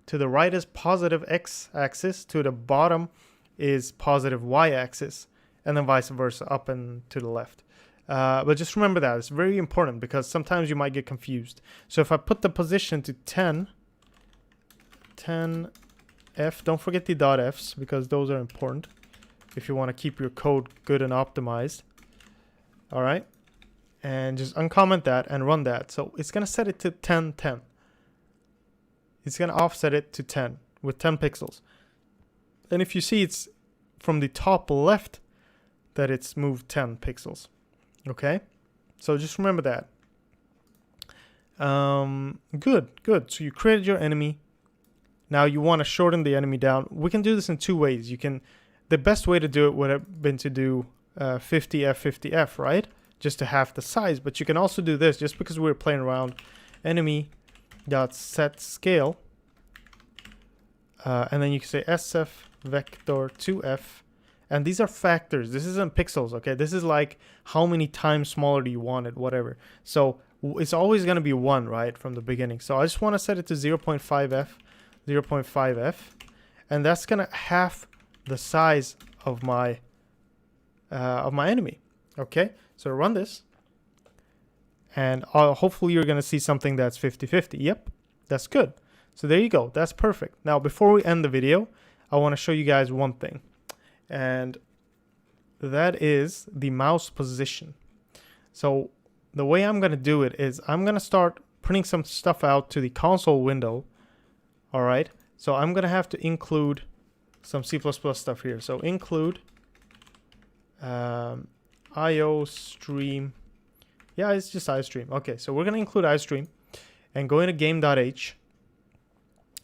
To the right is positive x-axis. To the bottom is positive y-axis. And then vice versa, up and to the left. But just remember that. It's very important because sometimes you might get confused. So if I put the position to 10F, don't forget the .fs because those are important if you want to keep your code good and optimized. All right. And just uncomment that and run that. So it's going to set it to 10, 10. It's going to offset it to 10 with 10 pixels. And if you see, it's from the top left that it's moved 10 pixels. Okay. So just remember that. Good. So you created your enemy. Now you want to shorten the enemy down. We can do this in two ways. The best way to do it would have been to do 50F, 50F, right? Just to half the size. But you can also do this just because we were playing around. Enemy.setScale. And then you can say SF vector 2F. And these are factors. This isn't pixels, okay? This is like how many times smaller do you want it, whatever. So it's always going to be 1, right, from the beginning. So I just want to set it to 0.5F, 0.5F. And that's going to half the size of my enemy, okay? So run this. And hopefully you're going to see something that's 50-50. Yep, that's good. So there you go. That's perfect. Now, before we end the video, I want to show you guys one thing. And that is the mouse position. So the way I'm going to do it is I'm going to start printing some stuff out to the console window. All right. So I'm going to have to include some C++ stuff here. So include IO stream. Yeah, it's just iStream. Okay, so we're going to include iStream and go into game.h.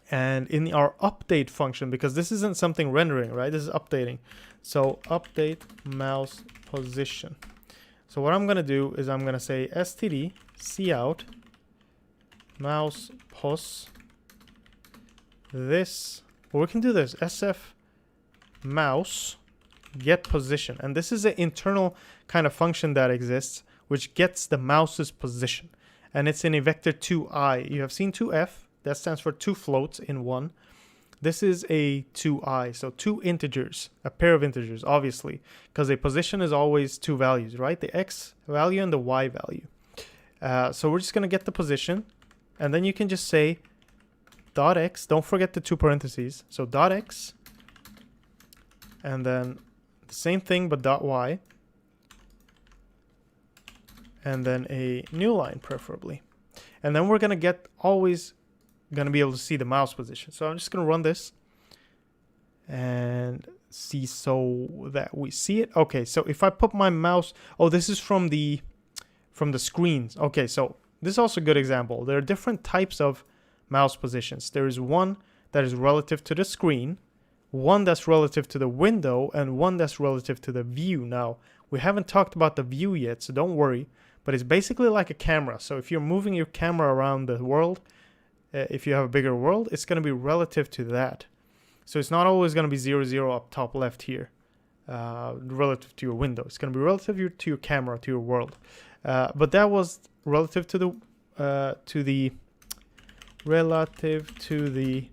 And in our update function, because this isn't something rendering, right? This is updating. So update mouse position. So what I'm going to do is I'm going to say std cout mouse pos this, or we can do this, sf mouse get position. And this is an internal kind of function that exists, which gets the mouse's position. And it's in a vector 2i. You have seen 2f. That stands for 2 floats in 1. This is a 2i, so 2 integers, a pair of integers, obviously, because a position is always 2 values, right? The x value and the y value. So we're just going to get the position, and then you can just say .x, don't forget the 2 parentheses, so .x, and then the same thing but .y, and then a new line preferably. And then we're going to get always going to be able to see the mouse position. So I'm just going to run this and see so that we see it. Okay, so if I put my mouse, oh, this is from the screens. Okay, so this is also a good example. There are different types of mouse positions. There is one that is relative to the screen, one that's relative to the window, and one that's relative to the view. Now, we haven't talked about the view yet, so don't worry, but it's basically like a camera. So if you're moving your camera around the world, if you have a bigger world, it's going to be relative to that. So it's not always going to be 0, 0 up top left here, relative to your window. It's going to be relative to your camera, to your world. But that was relative to the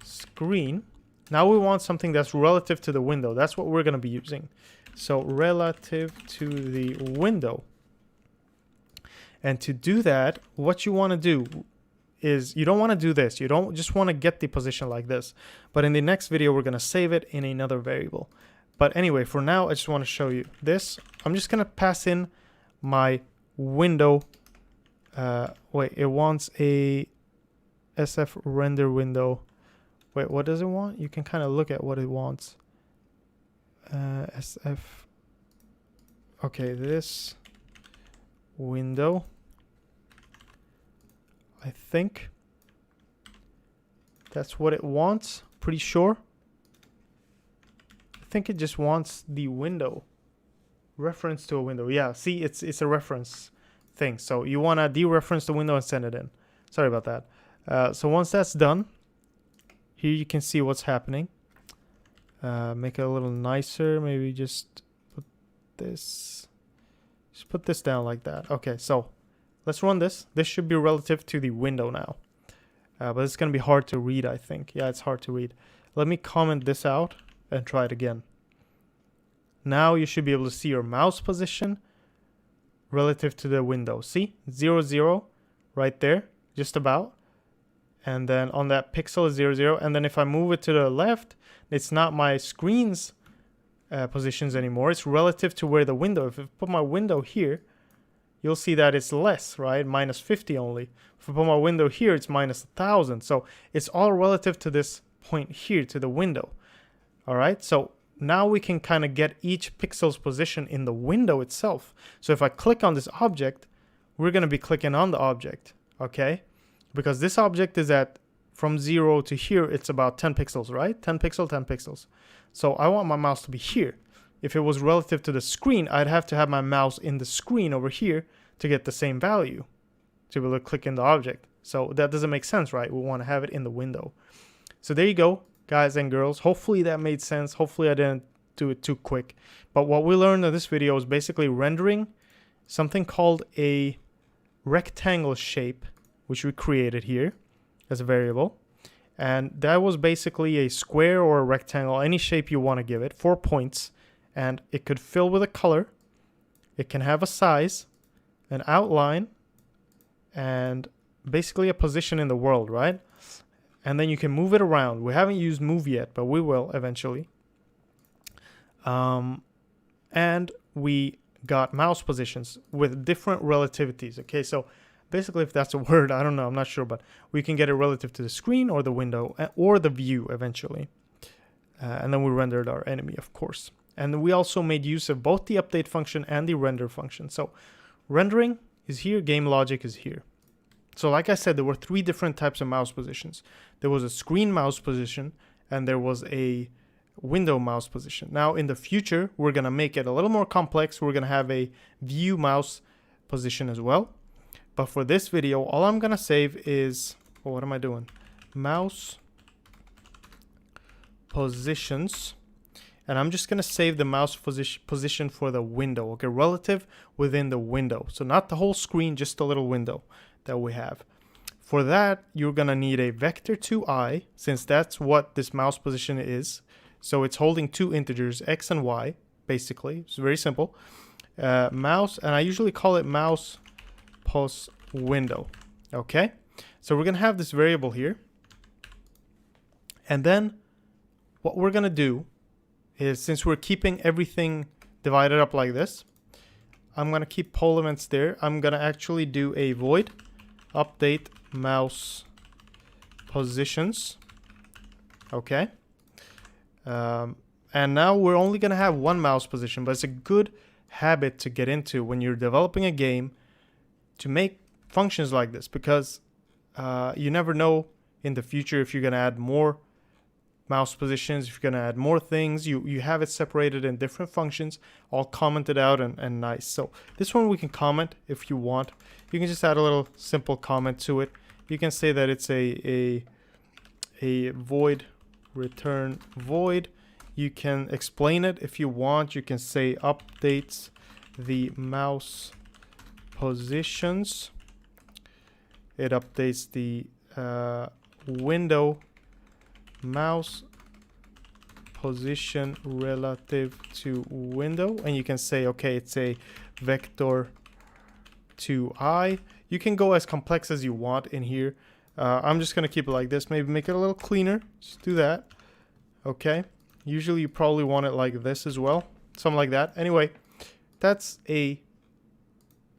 screen. Now we want something that's relative to the window. That's what we're going to be using. So relative to the window. And to do that, what you want to do is you don't want to do this. You don't just want to get the position like this. But in the next video, we're going to save it in another variable. But anyway, for now, I just want to show you this. I'm just going to pass in my window. It wants a SF render window Wait, what does it want? You can kind of look at what it wants. SF. Okay, this window. I think that's what it wants. Pretty sure. I think it just wants the window. Reference to a window. Yeah, see, it's a reference thing. So you want to dereference the window and send it in. Sorry about that. So once that's done, here you can see what's happening. Make it a little nicer. Maybe just put this. Just put this down like that. Okay, so let's run this. This should be relative to the window now. But it's going to be hard to read, I think. Yeah, it's hard to read. Let me comment this out and try it again. Now you should be able to see your mouse position relative to the window. See? 0, 0 right there, just about. And then on that pixel is 0, 0. And then if I move it to the left, it's not my screen's positions anymore. It's relative to where the window. If I put my window here, you'll see that it's less, right? Minus 50 only. If I put my window here, it's minus 1,000. So it's all relative to this point here, to the window. All right, so now we can kind of get each pixel's position in the window itself. So if I click on this object, we're going to be clicking on the object, okay? Because this object is at, from 0 to here, it's about 10 pixels, right? 10 pixels, 10 pixels. So I want my mouse to be here. If it was relative to the screen, I'd have to have my mouse in the screen over here to get the same value, to be able to click in the object. So that doesn't make sense, right? We want to have it in the window. So there you go, guys and girls. Hopefully that made sense. Hopefully I didn't do it too quick. But what we learned in this video is basically rendering something called a rectangle shape, which we created here as a variable. And that was basically a square or a rectangle, any shape you want to give it, 4 points. And it could fill with a color. It can have a size, an outline, and basically a position in the world, right? And then you can move it around. We haven't used move yet, but we will eventually. And we got mouse positions with different relativities. Okay, so basically, if that's a word, I don't know, I'm not sure, but we can get it relative to the screen or the window or the view eventually. And then we rendered our enemy, of course. And we also made use of both the update function and the render function. So rendering is here, game logic is here. So like I said, there were 3 different types of mouse positions. There was a screen mouse position and there was a window mouse position. Now in the future, we're going to make it a little more complex. We're going to have a view mouse position as well. But for this video, all I'm going to save is, oh, what am I doing? Mouse positions. And I'm just going to save the mouse position for the window, okay, relative within the window. So not the whole screen, just a little window that we have. For that, you're going to need a vector2i, since that's what this mouse position is. So it's holding 2 integers, x and y, basically. It's very simple. Mouse, and I usually call it mouse pos window, okay? So we're going to have this variable here. And then what we're going to do is, since we're keeping everything divided up like this, I'm going to keep poll elements there. I'm going to actually do a void update mouse positions. Okay. And now we're only going to have 1 mouse position, but it's a good habit to get into when you're developing a game to make functions like this, because you never know in the future if you're going to add more mouse positions, if you're going to add more things. You have it separated in different functions, all commented out and nice. So this one we can comment if you want. You can just add a little simple comment to it. You can say that it's a void return void. You can explain it if you want. You can say updates the mouse positions. It updates the window mouse position relative to window, and you can say, okay, it's a vector 2i. You can go as complex as you want in here. I'm just gonna keep it like this, maybe make it a little cleaner. Just do that. Okay, usually you probably want it like this as well, something like that. Anyway, that's a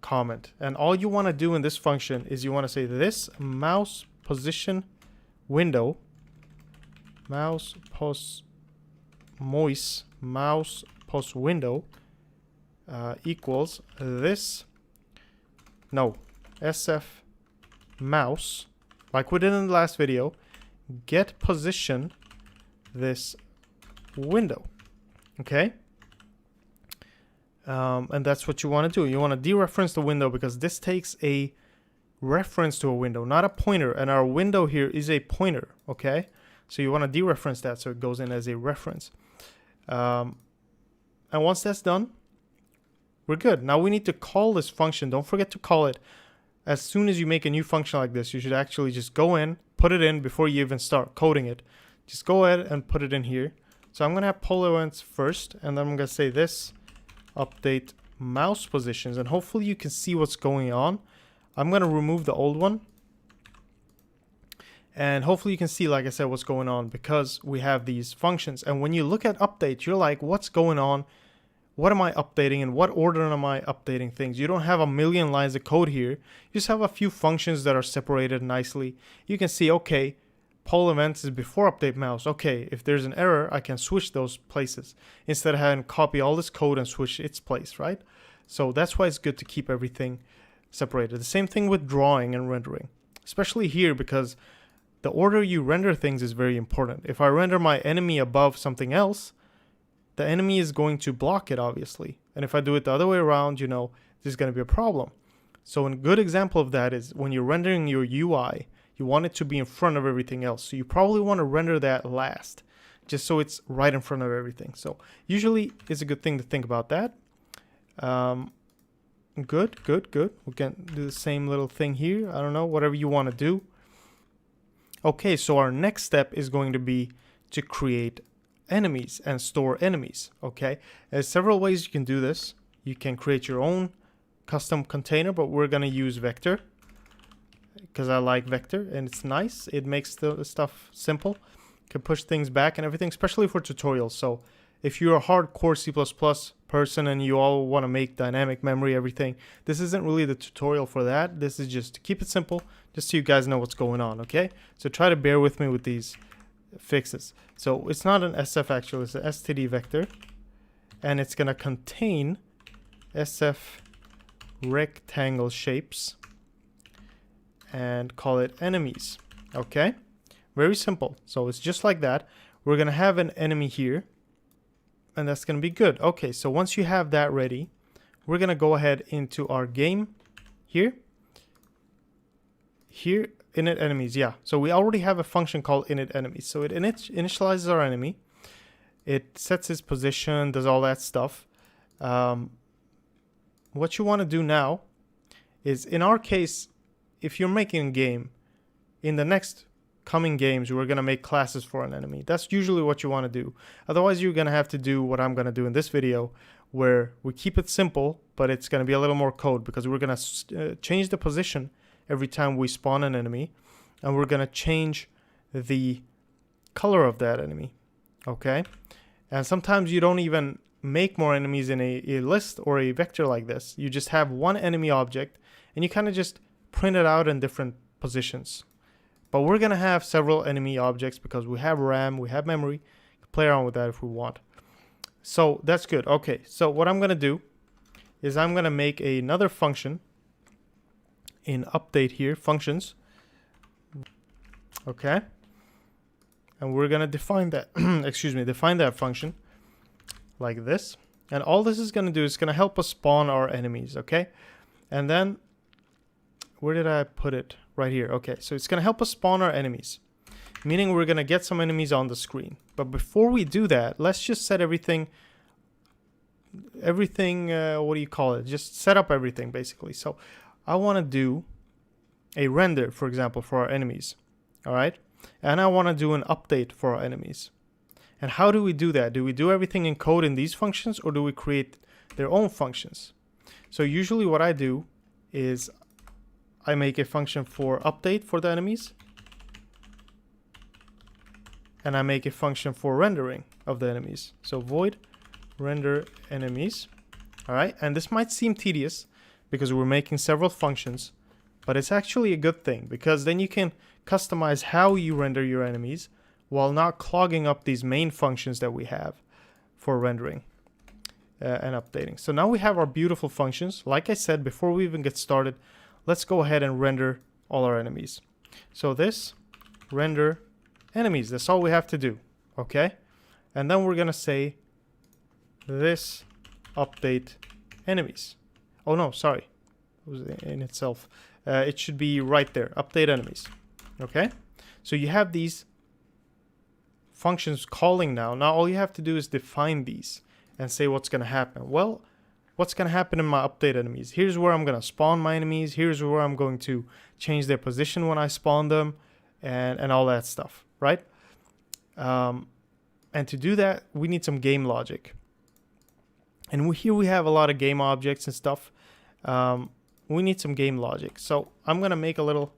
comment, and all you want to do in this function is you want to say this mouse position window mouse post window equals this. No, SF mouse, like we did in the last video, get position this window. Okay. And that's what you want to do. You want to dereference the window because this takes a reference to a window, not a pointer. And our window here is a pointer. Okay. So you want to dereference that so it goes in as a reference. And once that's done, we're good. Now we need to call this function. Don't forget to call it. As soon as you make a new function like this, you should actually just go in, put it in before you even start coding it. Just go ahead and put it in here. So I'm going to have polar events first, and then I'm going to say this update mouse positions, and hopefully you can see what's going on. I'm going to remove the old one, and hopefully you can see, like I said, what's going on because we have these functions. And when you look at update, you're like, what's going on? What am I updating? In what order am I updating things? You don't have a million lines of code here. You just have a few functions that are separated nicely. You can see, okay, poll events is before update mouse. Okay, if there's an error, I can switch those places instead of having to copy all this code and switch its place, right? So that's why it's good to keep everything separated. The same thing with drawing and rendering, especially here because the order you render things is very important. If I render my enemy above something else, the enemy is going to block it, obviously. And if I do it the other way around, you know, there's going to be a problem. So a good example of that is when you're rendering your UI, you want it to be in front of everything else. So you probably want to render that last, just so it's right in front of everything. So usually it's a good thing to think about that. Good. We can do the same little thing here. I don't know, whatever you want to do. Okay, so our next step is going to be to create enemies and store enemies. Okay, there's several ways you can do this. You can create your own custom container, but we're going to use vector because I like vector and it's nice. It makes the stuff simple. You can push things back and everything, especially for tutorials. So if you're a hardcore C++ person and you all want to make dynamic memory, everything, this isn't really the tutorial for that. This is just to keep it simple, just so you guys know what's going on. Okay, so try to bear with me with these fixes. So it's not an SF actually, it's an std vector, and it's going to contain SF rectangle shapes and call it enemies. Okay, very simple. So it's just like that. We're going to have an enemy here, and that's going to be good. Okay, so once you have that ready, we're going to go ahead into our game here. Here, init enemies, yeah. So we already have a function called init enemies. So it initializes our enemy. It sets its position, does all that stuff. What you want to do now is, in our case, if you're making a game, in the next coming games, we're going to make classes for an enemy. That's usually what you want to do. Otherwise, you're going to have to do what I'm going to do in this video, where we keep it simple, but it's going to be a little more code because we're going to change the position every time we spawn an enemy, and we're going to change the color of that enemy. Okay, and sometimes you don't even make more enemies in a list or a vector like this. You just have one enemy object and you kind of just print it out in different positions. But we're going to have several enemy objects because we have RAM, we have memory. Play around with that if we want. So that's good. Okay, so what I'm going to do is I'm going to make another function in update here, functions. Okay, and we're going to define that define that function like this, and all this is going to do is going to help us spawn our enemies. Okay, and then where did I put it? Right here. Okay, so it's going to help us spawn our enemies, meaning we're going to get some enemies on the screen. But before we do that, let's just set everything what do you call it, just set up everything basically. So I want to do a render, for example, for our enemies. All right, and I want to do an update for our enemies. And how do we do that? Do we do everything in code in these functions, or do we create their own functions? So usually what I do is I make a function for update for the enemies, and I make a function for rendering of the enemies. So void render enemies. All right, and this might seem tedious because we're making several functions, but it's actually a good thing because then you can customize how you render your enemies, while not clogging up these main functions that we have for rendering and updating. So now we have our beautiful functions. Like I said, before we even get started, let's go ahead and render all our enemies. So this render enemies, that's all we have to do. Okay, and then we're gonna say this update enemies. Oh no, sorry, it was in itself. It should be right there, update enemies. Okay, so you have these functions calling now. Now all you have to do is define these and say what's gonna happen. Well, what's gonna happen in my update enemies? Here's where I'm gonna spawn my enemies. Here's where I'm going to change their position when I spawn them, and all that stuff, right? And to do that, we need some game logic. And here we have a lot of game objects and stuff. We need some game logic. So I'm gonna make a little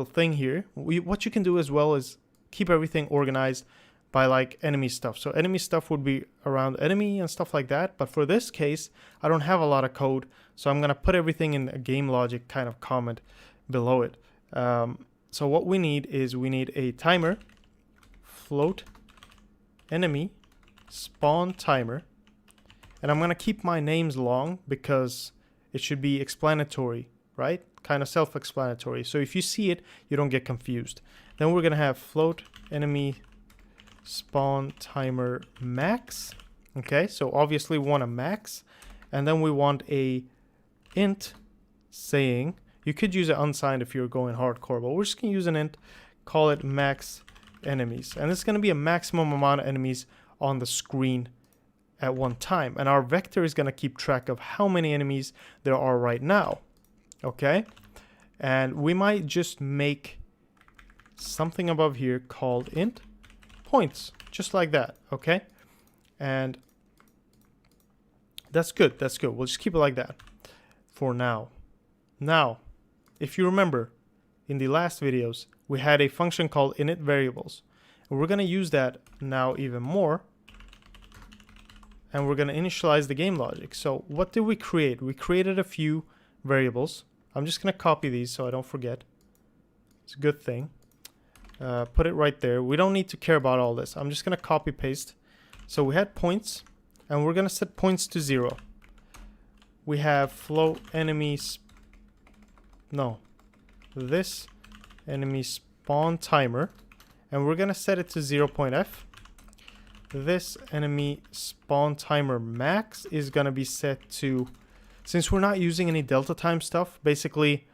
thing here. What you can do as well is keep everything organized by like enemy stuff. So enemy stuff would be around enemy and stuff like that. But for this case, I don't have a lot of code. So I'm gonna put everything in a game logic kind of comment below it. So what we need is a timer, float enemy spawn timer, and I'm gonna keep my names long because it should be explanatory, right? Kind of self-explanatory. So if you see it, you don't get confused. Then we're gonna have float enemy spawn timer max. Okay, so obviously we want a max, and then we want a int saying, you could use it unsigned if you're going hardcore, but we're just gonna use an int, call it max enemies, and it's gonna be a maximum amount of enemies on the screen at one time, and our vector is gonna keep track of how many enemies there are right now. Okay, and we might just make something above here called int points, just like that. Okay, and that's good. That's good. We'll just keep it like that for now. Now, if you remember, in the last videos, we had a function called init variables. And we're going to use that now even more. And we're going to initialize the game logic. So what did we create? We created a few variables. I'm just going to copy these so I don't forget. It's a good thing. Put it right there. We don't need to care about all this. I'm just going to copy paste. So we had points, and we're going to set points to 0. We have float enemies. No, this enemy spawn timer, and we're gonna set it to 0.f. This enemy spawn timer max is gonna be set to, since we're not using any delta time stuff, basically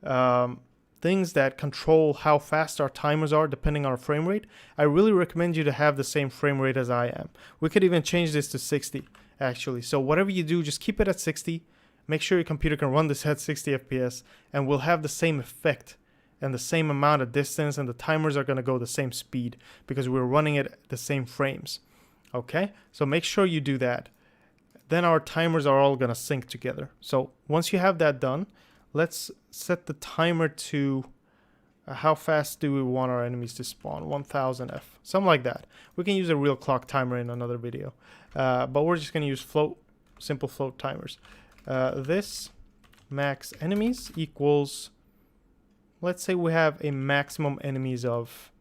things that control how fast our timers are depending on our frame rate, I really recommend you to have the same frame rate as I am. We could even change this to 60 actually. So whatever you do, just keep it at 60. Make sure your computer can run this at 60 FPS, and we'll have the same effect and the same amount of distance, and the timers are going to go the same speed because we're running it at the same frames. Okay, so make sure you do that. Then our timers are all going to sync together. So once you have that done, let's set the timer to how fast do we want our enemies to spawn? 1000F, something like that. We can use a real clock timer in another video, but we're just going to use simple float timers. This max enemies equals, let's say we have a maximum enemies of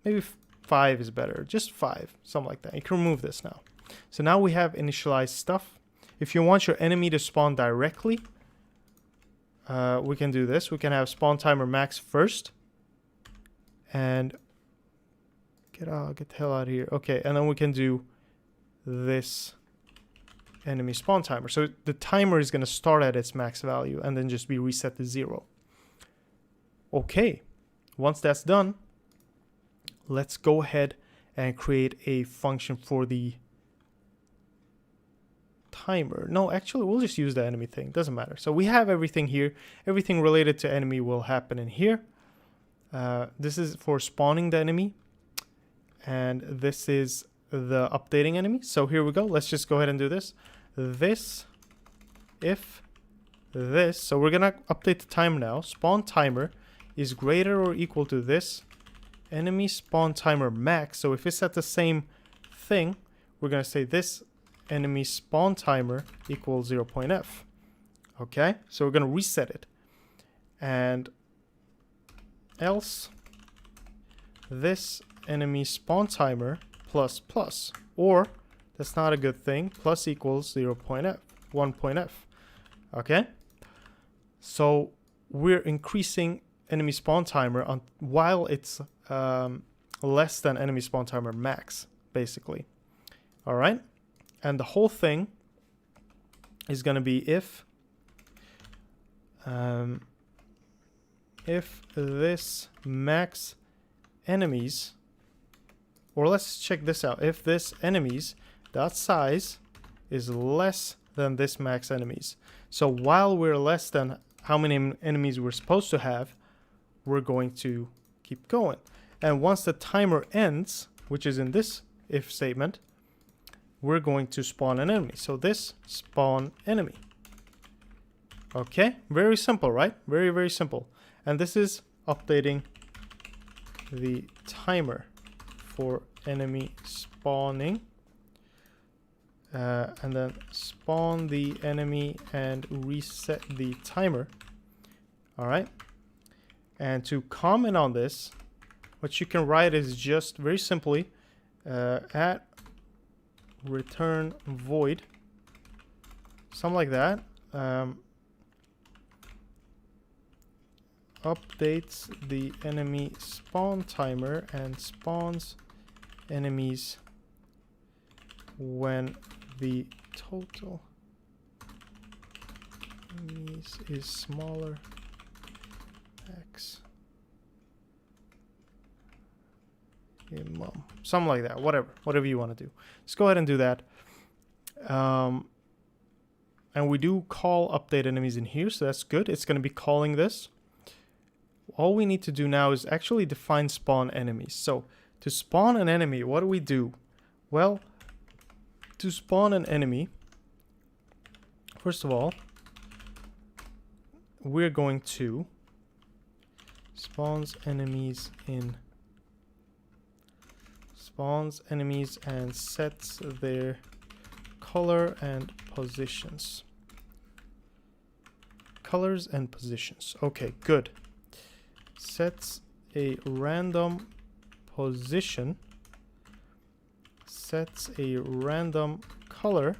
maybe 5 is better, just 5, something like that. You can remove this now. So now we have initialized stuff. If you want your enemy to spawn directly, we can do this. We can have spawn timer max first, and get the hell out of here. Okay, and then we can do this enemy spawn timer. So the timer is going to start at its max value and then just be reset to 0. Okay, once that's done, let's go ahead and create a function for the timer. No, actually, we'll just use the enemy thing. Doesn't matter. So we have everything here. Everything related to enemy will happen in here. This is for spawning the enemy, and this is the updating enemy. So here we go. Let's just go ahead and do this. This, if this, so we're gonna update the time now. Spawn timer is greater or equal to this enemy spawn timer max. So if it's at the same thing, we're gonna say this enemy spawn timer equals 0.f. Okay, so we're gonna reset it, and else this enemy spawn timer plus plus, or that's not a good thing, plus equals 1.f. Okay, so we're increasing enemy spawn timer on while it's less than enemy spawn timer max, basically. All right, and the whole thing is going to be if this max enemies, or let's check this out, if this enemies dot size is less than this max enemies. So while we're less than how many enemies we're supposed to have, we're going to keep going. And once the timer ends, which is in this if statement, we're going to spawn an enemy. So this spawn enemy. Okay, very simple, right? Very, very simple. And this is updating the timer for enemy spawning. And then spawn the enemy and reset the timer. All right. And to comment on this, what you can write is just very simply at return void, something like that. Updates the enemy spawn timer and spawns enemies when the total enemies is smaller x minimum, something like that. Whatever you want to do, just go ahead and do that. And we do call update enemies in here, so that's good. It's going to be calling this. All we need to do now is actually define spawn enemies. So to spawn an enemy, what do we do? Well, to spawn an enemy, first of all, we're going to spawns enemies and sets their color and positions. Colors and positions. Okay, good. Sets a random position, sets a random color,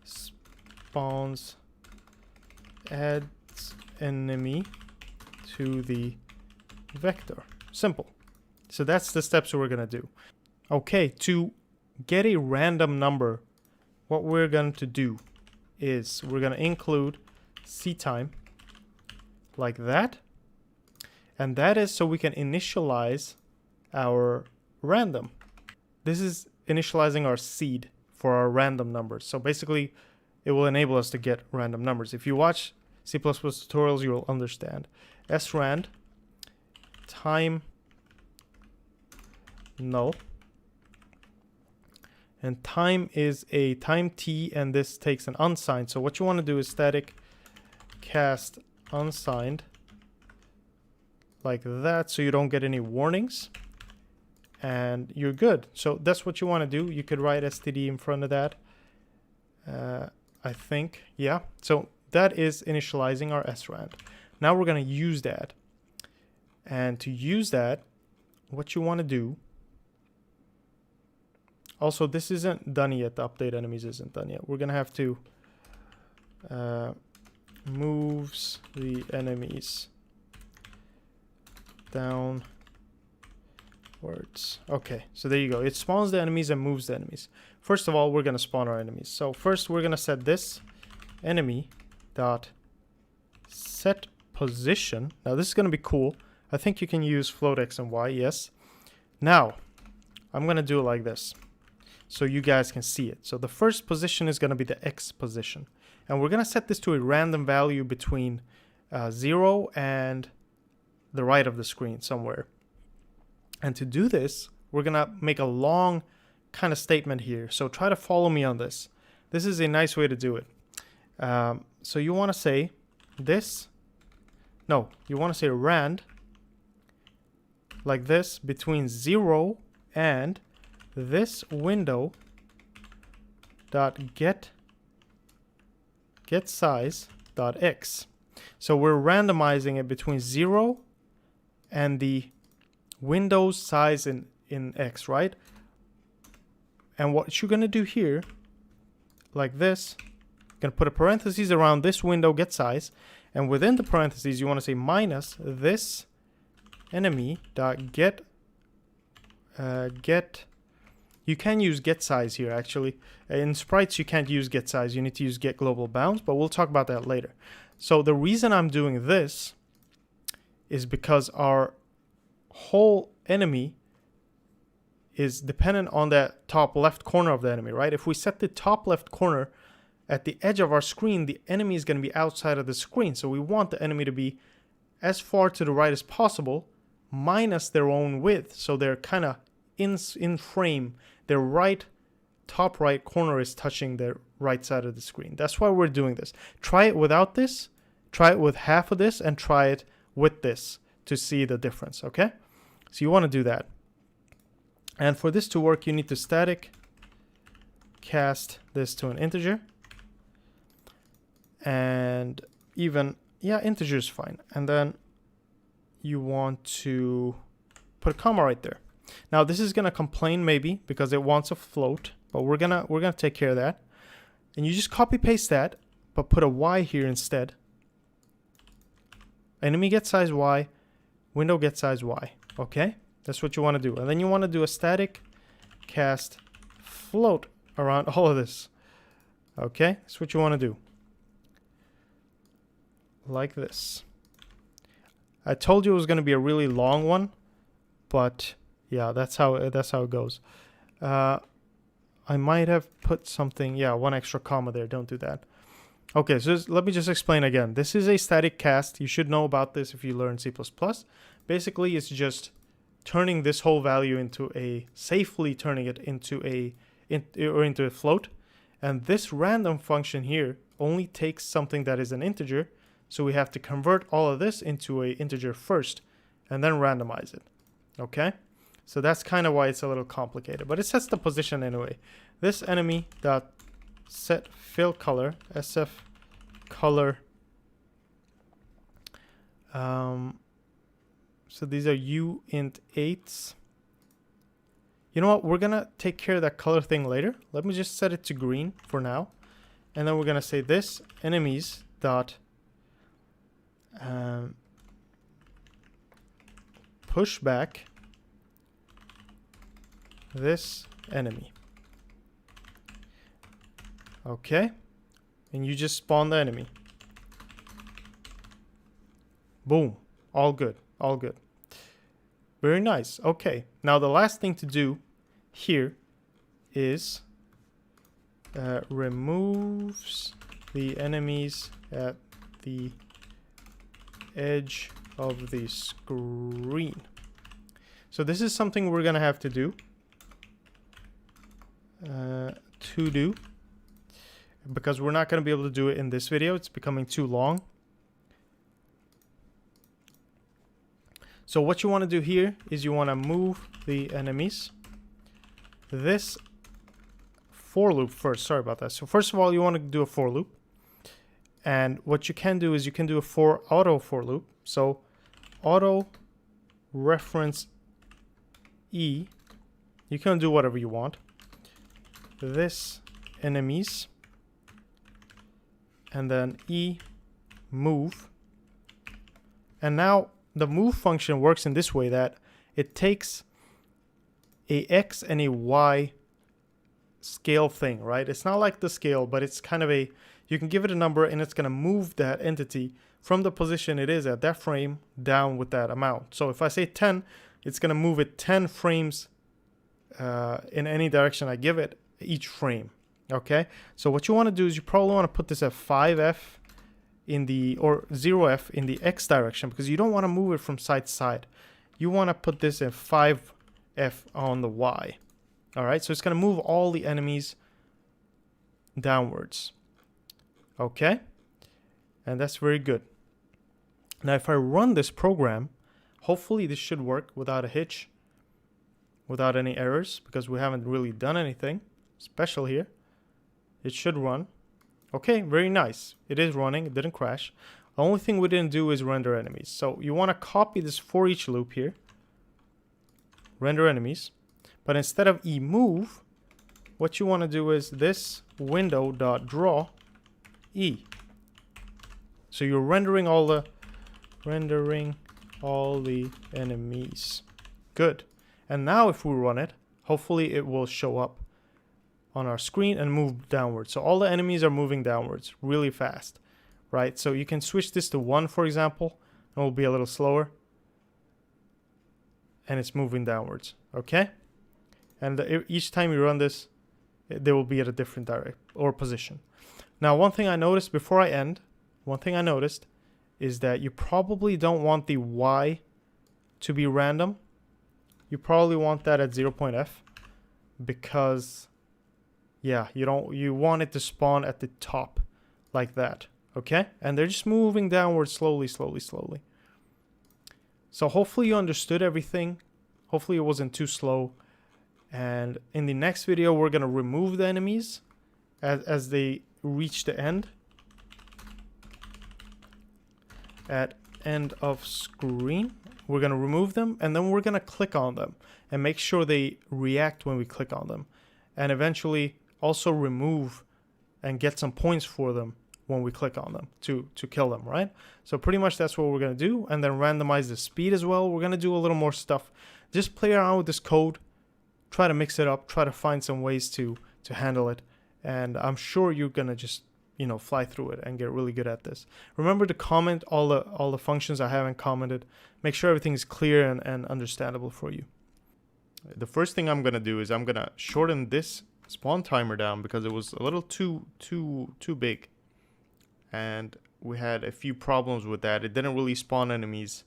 spawns, adds enemy to the vector. Simple. So that's the steps we're going to do. Okay, to get a random number, what we're going to do is we're going to include ctime like that. And that is so we can initialize our random. This is initializing our seed for our random numbers. So basically, it will enable us to get random numbers. If you watch C++ tutorials, you will understand. srand time null. And time is a time t, and this takes an unsigned. So what you want to do is static cast unsigned like that, so you don't get any warnings, and you're good. So that's what you want to do. You could write std in front of that, I think. Yeah, so that is initializing our srand. Now we're going to use that, and to use that, what you want to do, also this isn't done yet, the update enemies isn't done yet. We're going to have to moves the enemies downwards. Okay, so there you go. It spawns the enemies and moves the enemies. First of all, we're going to spawn our enemies. So first we're going to set this enemy dot set position. Now this is going to be cool. I think you can use float x and y. Yes. Now I'm going to do it like this so you guys can see it. So the first position is going to be the x position. And we're going to set this to a random value between 0 and the right of the screen somewhere. And to do this, we're going to make a long kind of statement here. So try to follow me on this. This is a nice way to do it. So you want to say this. No, you want to say rand like this between 0 and this window dot get size dot x. So we're randomizing it between 0 and the window size in X, right? And what you're going to do here, like this, you're going to put a parentheses around this window get size. And within the parentheses, you want to say minus this enemy dot get you can use get size here actually. In sprites you can't use get size, you need to use get global bounds, but we'll talk about that later. So the reason I'm doing this is because our whole enemy is dependent on that top left corner of the enemy, right? If we set the top left corner at the edge of our screen, the enemy is going to be outside of the screen. So we want the enemy to be as far to the right as possible, minus their own width. So they're kind of in frame. Their top right corner is touching the right side of the screen. That's why we're doing this. Try it without this, try it with half of this, and try it with this to see the difference, okay? So you want to do that. And for this to work, you need to static cast this to an integer. And even, yeah, integer is fine. And then you want to put a comma right there. Now this is gonna complain maybe because it wants a float, but we're gonna take care of that. And you just copy paste that, but put a Y here instead. Enemy get size Y, window get size Y. Okay, that's what you want to do. And then you want to do a static cast float around all of this. Okay, that's what you want to do. Like this. I told you it was going to be a really long one, but yeah, that's how it goes. I might have put something, yeah, one extra comma there. Don't do that. Okay, so let me just explain again. This is a static cast. You should know about this if you learn C++. Basically, it's just turning this whole value into safely turning it into a float. And this random function here only takes something that is an integer. So we have to convert all of this into an integer first and then randomize it. Okay? So that's kind of why it's a little complicated, but it sets the position anyway. This enemy dot set fill color, SF color. So these are uint8s. You know what? We're going to take care of that color thing later. Let me just set it to green for now. And then we're going to say this enemies dot push back this enemy. Okay. And you just spawn the enemy. Boom. All good. All good. Very nice. Okay. Now the last thing to do here is removes the enemies at the edge of the screen. So this is something we're going to have to do. Because we're not going to be able to do it in this video. It's becoming too long. So what you want to do here is you want to move the enemies. This for loop first. Sorry about that. So first of all, you want to do a for loop. And what you can do is you can do a auto for loop. So auto reference E. You can do whatever you want. This enemies. And then E move. And now the move function works in this way that it takes a X and a Y scale thing, right? It's not like the scale, but it's kind of you can give it a number and it's going to move that entity from the position it is at that frame down with that amount. So if I say 10, it's going to move it 10 frames in any direction I give it each frame. Okay, so what you want to do is you probably want to put this at 5F or 0F in the X direction, because you don't want to move it from side to side. You want to put this at 5F on the Y. All right, so it's going to move all the enemies downwards. Okay, and that's very good. Now if I run this program, hopefully this should work without a hitch, without any errors, because we haven't really done anything special here. It should run. Okay, very nice. It is running. It didn't crash. The only thing we didn't do is render enemies. So you want to copy this for each loop here. Render enemies. But instead of eMove, what you want to do is this window.draw E. So you're rendering all the enemies. Good. And now if we run it, hopefully it will show up on our screen and move downwards. So all the enemies are moving downwards really fast, right? So you can switch this to 1, for example, and it will be a little slower. And it's moving downwards, okay? And each time you run this, they will be at a different direct or position. Now, one thing I noticed before I end, is that you probably don't want the Y to be random. You probably want that at 0.f because, yeah, you want it to spawn at the top like that, okay? And they're just moving downward slowly. So hopefully you understood everything. Hopefully it wasn't too slow. And in the next video, we're going to remove the enemies as they reach the end. At end of screen, we're going to remove them, and then we're going to click on them and make sure they react when we click on them. And eventually also remove and get some points for them when we click on them to kill them, right? So pretty much that's what we're going to do. And then randomize the speed as well. We're going to do a little more stuff. Just play around with this code. Try to mix it up. Try to find some ways to handle it. And I'm sure you're going to just, fly through it and get really good at this. Remember to comment all the functions I haven't commented. Make sure everything's clear and understandable for you. The first thing I'm going to do is I'm going to shorten this spawn timer down because it was a little too big. And we had a few problems with that. It didn't really spawn enemies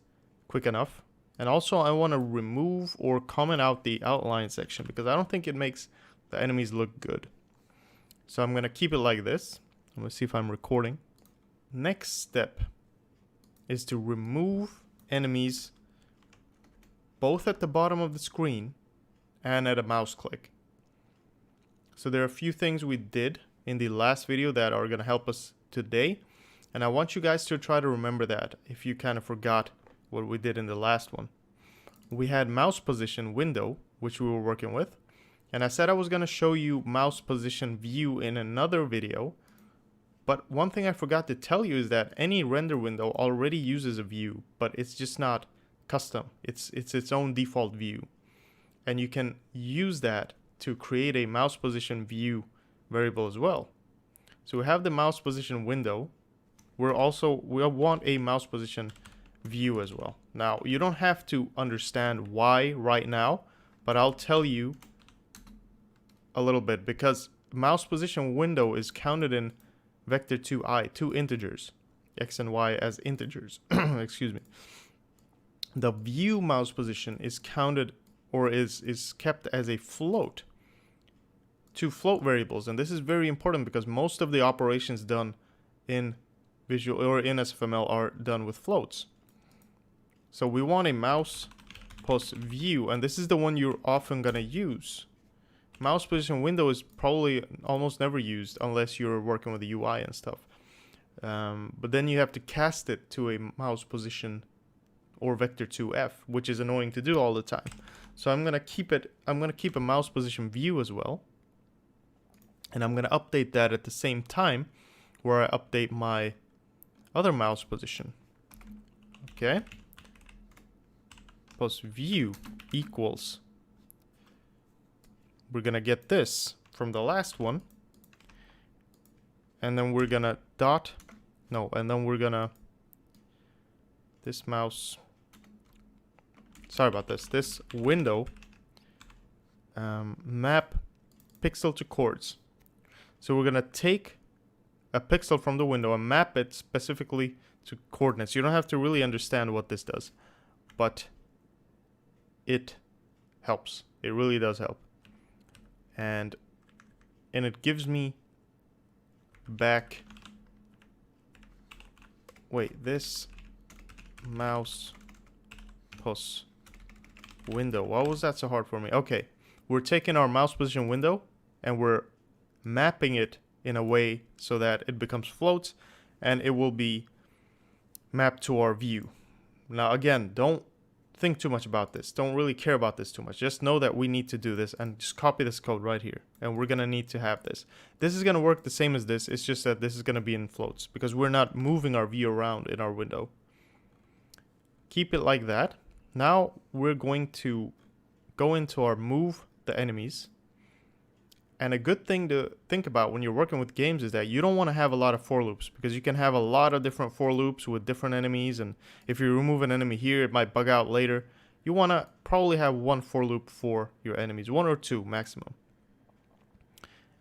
quick enough. And also I want to remove or comment out the outline section because I don't think it makes the enemies look good. So I'm going to keep it like this. I'm going to see if I'm recording. Next step is to remove enemies both at the bottom of the screen and at a mouse click. So there are a few things we did in the last video that are going to help us today. And I want you guys to try to remember that if you kind of forgot what we did in the last one. We had mouse position window, which we were working with. And I said I was going to show you mouse position view in another video. But one thing I forgot to tell you is that any render window already uses a view, but it's just not custom. It's its own default view. And you can use that to create a mouse position view variable as well. So we have the mouse position window. We want a mouse position view as well. Now, you don't have to understand why right now, but I'll tell you a little bit because mouse position window is counted in vector 2i, two integers, x and y as integers. Excuse me. The view mouse position is counted or is kept as a float. Two float variables, and this is very important because most of the operations done in Visual or in SFML are done with floats. So we want a mouse pos view, and this is the one you're often going to use. Mouse position window is probably almost never used unless you're working with the UI and stuff. But then you have to cast it to a mouse position or vector 2f, which is annoying to do all the time. So I'm going to keep a mouse position view as well. And I'm going to update that at the same time where I update my other mouse position. Okay. Post view equals. We're going to get this from the last one. And then we're going to this mouse. Sorry about this. This window map pixel to chords. So we're going to take a pixel from the window and map it specifically to coordinates. You don't have to really understand what this does, but it helps. It really does help. And it gives me back, this mouse pos window. Why was that so hard for me? Okay, we're taking our mouse position window and we're mapping it in a way so that it becomes floats, and it will be map to our view. Now again, don't think too much about this. Don't really care about this too much. Just know that we need to do this, and just copy this code right here. And we're gonna need to have this. This is gonna work the same as this. It's just that this is gonna be in floats because we're not moving our view around in our window. Keep it like that. Now we're going to go into our move the enemies. And a good thing to think about when you're working with games is that you don't want to have a lot of for loops, because you can have a lot of different for loops with different enemies, and if you remove an enemy here, it might bug out later. You want to probably have one for loop for your enemies, 1 or 2 maximum.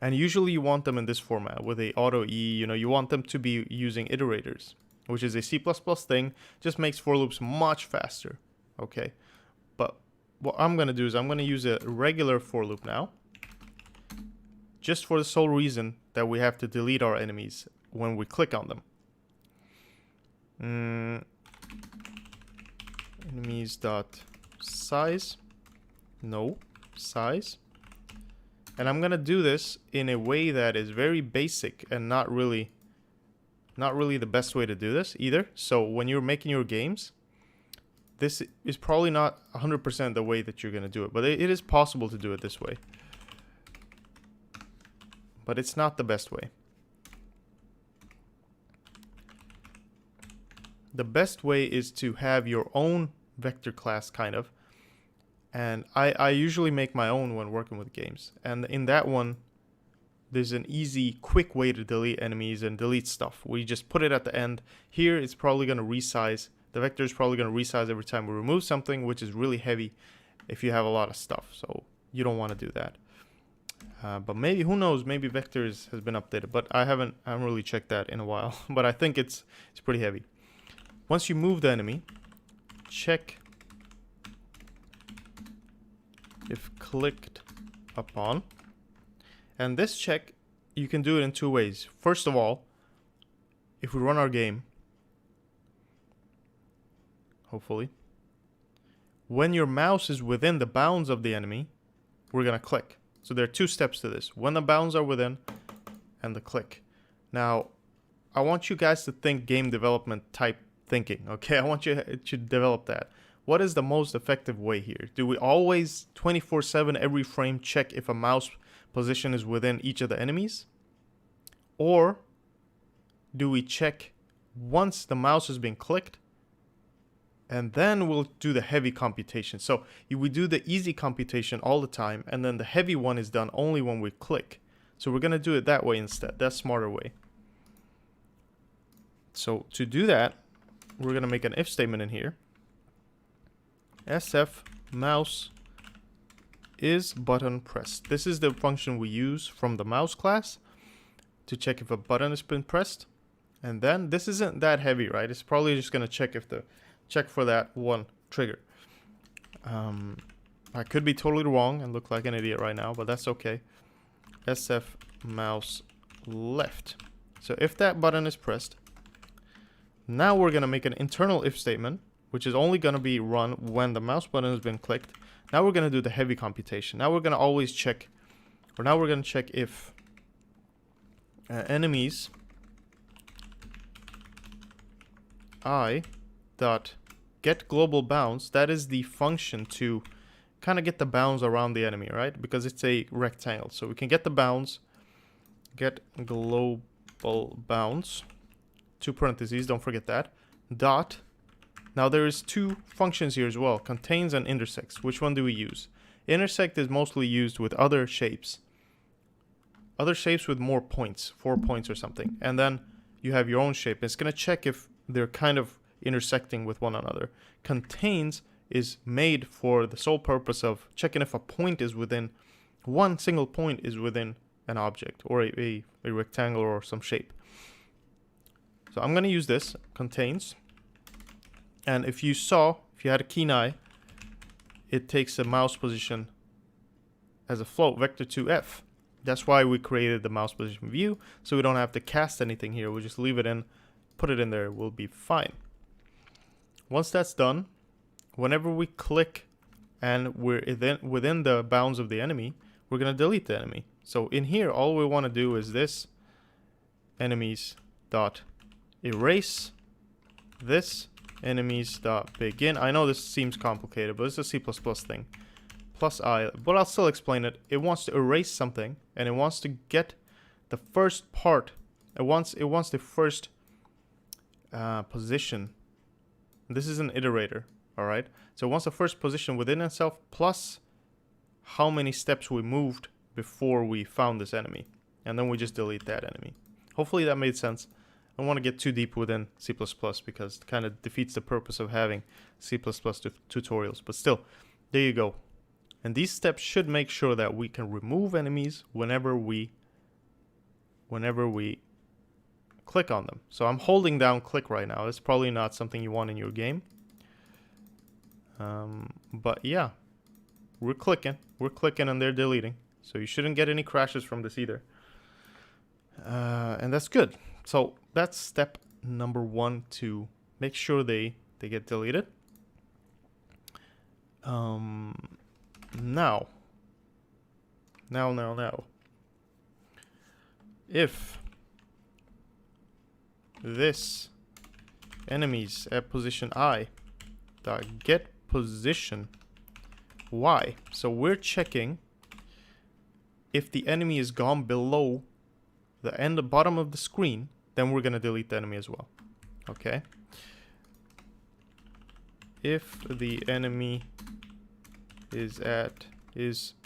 And usually you want them in this format with a auto E. You know, you want them to be using iterators, which is a C++ thing, just makes for loops much faster. Okay, but what I'm going to do is I'm going to use a regular for loop now, just for the sole reason that we have to delete our enemies when we click on them. Enemies.size. No, size. And I'm gonna do this in a way that is very basic and not really the best way to do this either. So when you're making your games, this is probably not 100% the way that you're gonna do it, but it is possible to do it this way. But it's not the best way. The best way is to have your own vector class, kind of. And I usually make my own when working with games. And in that one, there's an easy, quick way to delete enemies and delete stuff. We just put it at the end. Here, it's probably going to resize. The vector is probably going to resize every time we remove something, which is really heavy if you have a lot of stuff. So you don't want to do that. But maybe, who knows, maybe vectors has been updated, but I haven't really checked that in a while. But I think it's pretty heavy. Once you move the enemy, check if clicked upon. And this check, you can do it in 2 ways. First of all, if we run our game, hopefully, when your mouse is within the bounds of the enemy, we're gonna click. So there are 2 steps to this. When the bounds are within, and the click. Now, I want you guys to think game development type thinking, okay? I want you to develop that. What is the most effective way here? Do we always 24/7 every frame check if a mouse position is within each of the enemies? Or do we check once the mouse has been clicked, and then we'll do the heavy computation? So we do the easy computation all the time, and then the heavy one is done only when we click. So we're going to do it that way instead. That's a smarter way. So to do that, we're going to make an if statement in here. SF mouse is button pressed. This is the function we use from the mouse class to check if a button has been pressed. And then this isn't that heavy, right? It's probably just going to check for that one trigger. I could be totally wrong and look like an idiot right now, but that's okay. SF mouse left. So if that button is pressed, now we're going to make an internal if statement, which is only going to be run when the mouse button has been clicked. Now we're going to do the heavy computation. Now we're going to always check, or now we're going to check if enemies I dot get global bounds. That is the function to kind of get the bounds around the enemy, right? Because it's a rectangle. So we can get the bounds, get global bounds, 2 parentheses, don't forget that, dot. Now there is 2 functions here as well, contains and intersects. Which one do we use? Intersect is mostly used with other shapes. Other shapes with more points, 4 points or something. And then you have your own shape. It's going to check if they're kind of intersecting with one another. Contains is made for the sole purpose of checking if a point is within, one single point is within an object or a rectangle or some shape. So I'm going to use this, contains. And if you had a keen eye, it takes a mouse position as a float, vector to F. That's why we created the mouse position view, so we don't have to cast anything here. We'll just leave it in, put it in there, we'll be fine. Once that's done, whenever we click and we're within the bounds of the enemy, we're going to delete the enemy. So in here, all we want to do is this enemies dot erase this enemies dot begin. I know this seems complicated, but it's a C++ thing. Plus I, but I'll still explain it. It wants to erase something, and it wants to get the first part. It wants the first position. This is an iterator, all right? So it wants the first position within itself plus how many steps we moved before we found this enemy, and then we just delete that enemy. Hopefully that made sense. I don't want to get too deep within C++ because it kind of defeats the purpose of having C++ tutorials, but still, there you go. And these steps should make sure that we can remove enemies whenever we click on them. So I'm holding down click right now. It's probably not something you want in your game. But yeah, we're clicking and they're deleting. So you shouldn't get any crashes from this either. And that's good. So that's step number 1 to make sure they get deleted. Now. If this enemies at position I dot get position Y, so we're checking if the enemy is gone below the bottom of the screen, then we're gonna delete the enemy as well. Okay. If the enemy is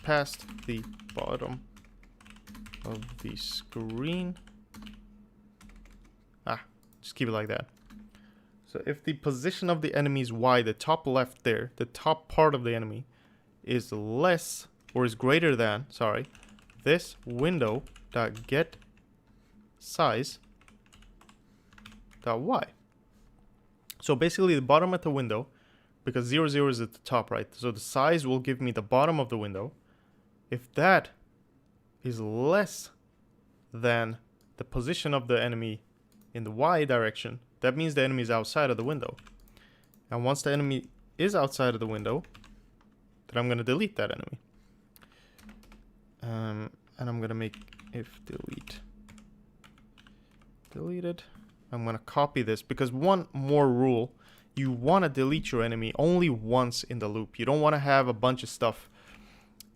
past the bottom of the screen, just keep it like that. So if the position of the enemy is Y, the top left there, the top part of the enemy is less or is greater than, sorry, this window dot get size dot Y. So basically the bottom of the window, because 0, 0 is at the top, right? So the size will give me the bottom of the window. If that is less than the position of the enemy in the Y direction, that means the enemy is outside of the window. And once the enemy is outside of the window, then I'm going to delete that enemy. And I'm going to make if delete deleted. I'm going to copy this because one more rule. You want to delete your enemy only once in the loop. You don't want to have a bunch of stuff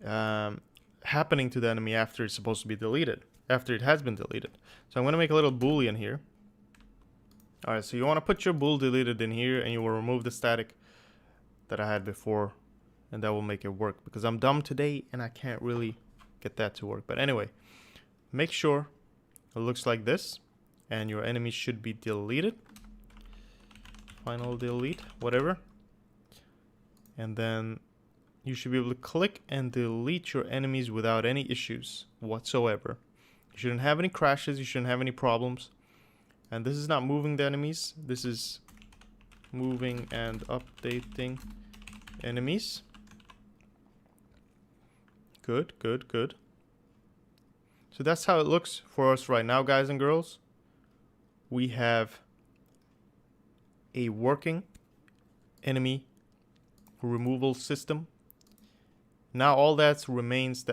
happening to the enemy after it's supposed to be deleted, after it has been deleted. So I'm going to make a little boolean here. All right, so you want to put your bool deleted in here, and you will remove the static that I had before, and that will make it work, because I'm dumb today and I can't really get that to work. But anyway, make sure it looks like this, and your enemy should be deleted. Final delete, whatever. And then you should be able to click and delete your enemies without any issues whatsoever. You shouldn't have any crashes, you shouldn't have any problems. And this is not moving the enemies, this is moving and updating enemies. Good, good, good. So that's how it looks for us right now, guys and girls. We have a working enemy removal system. Now all that remains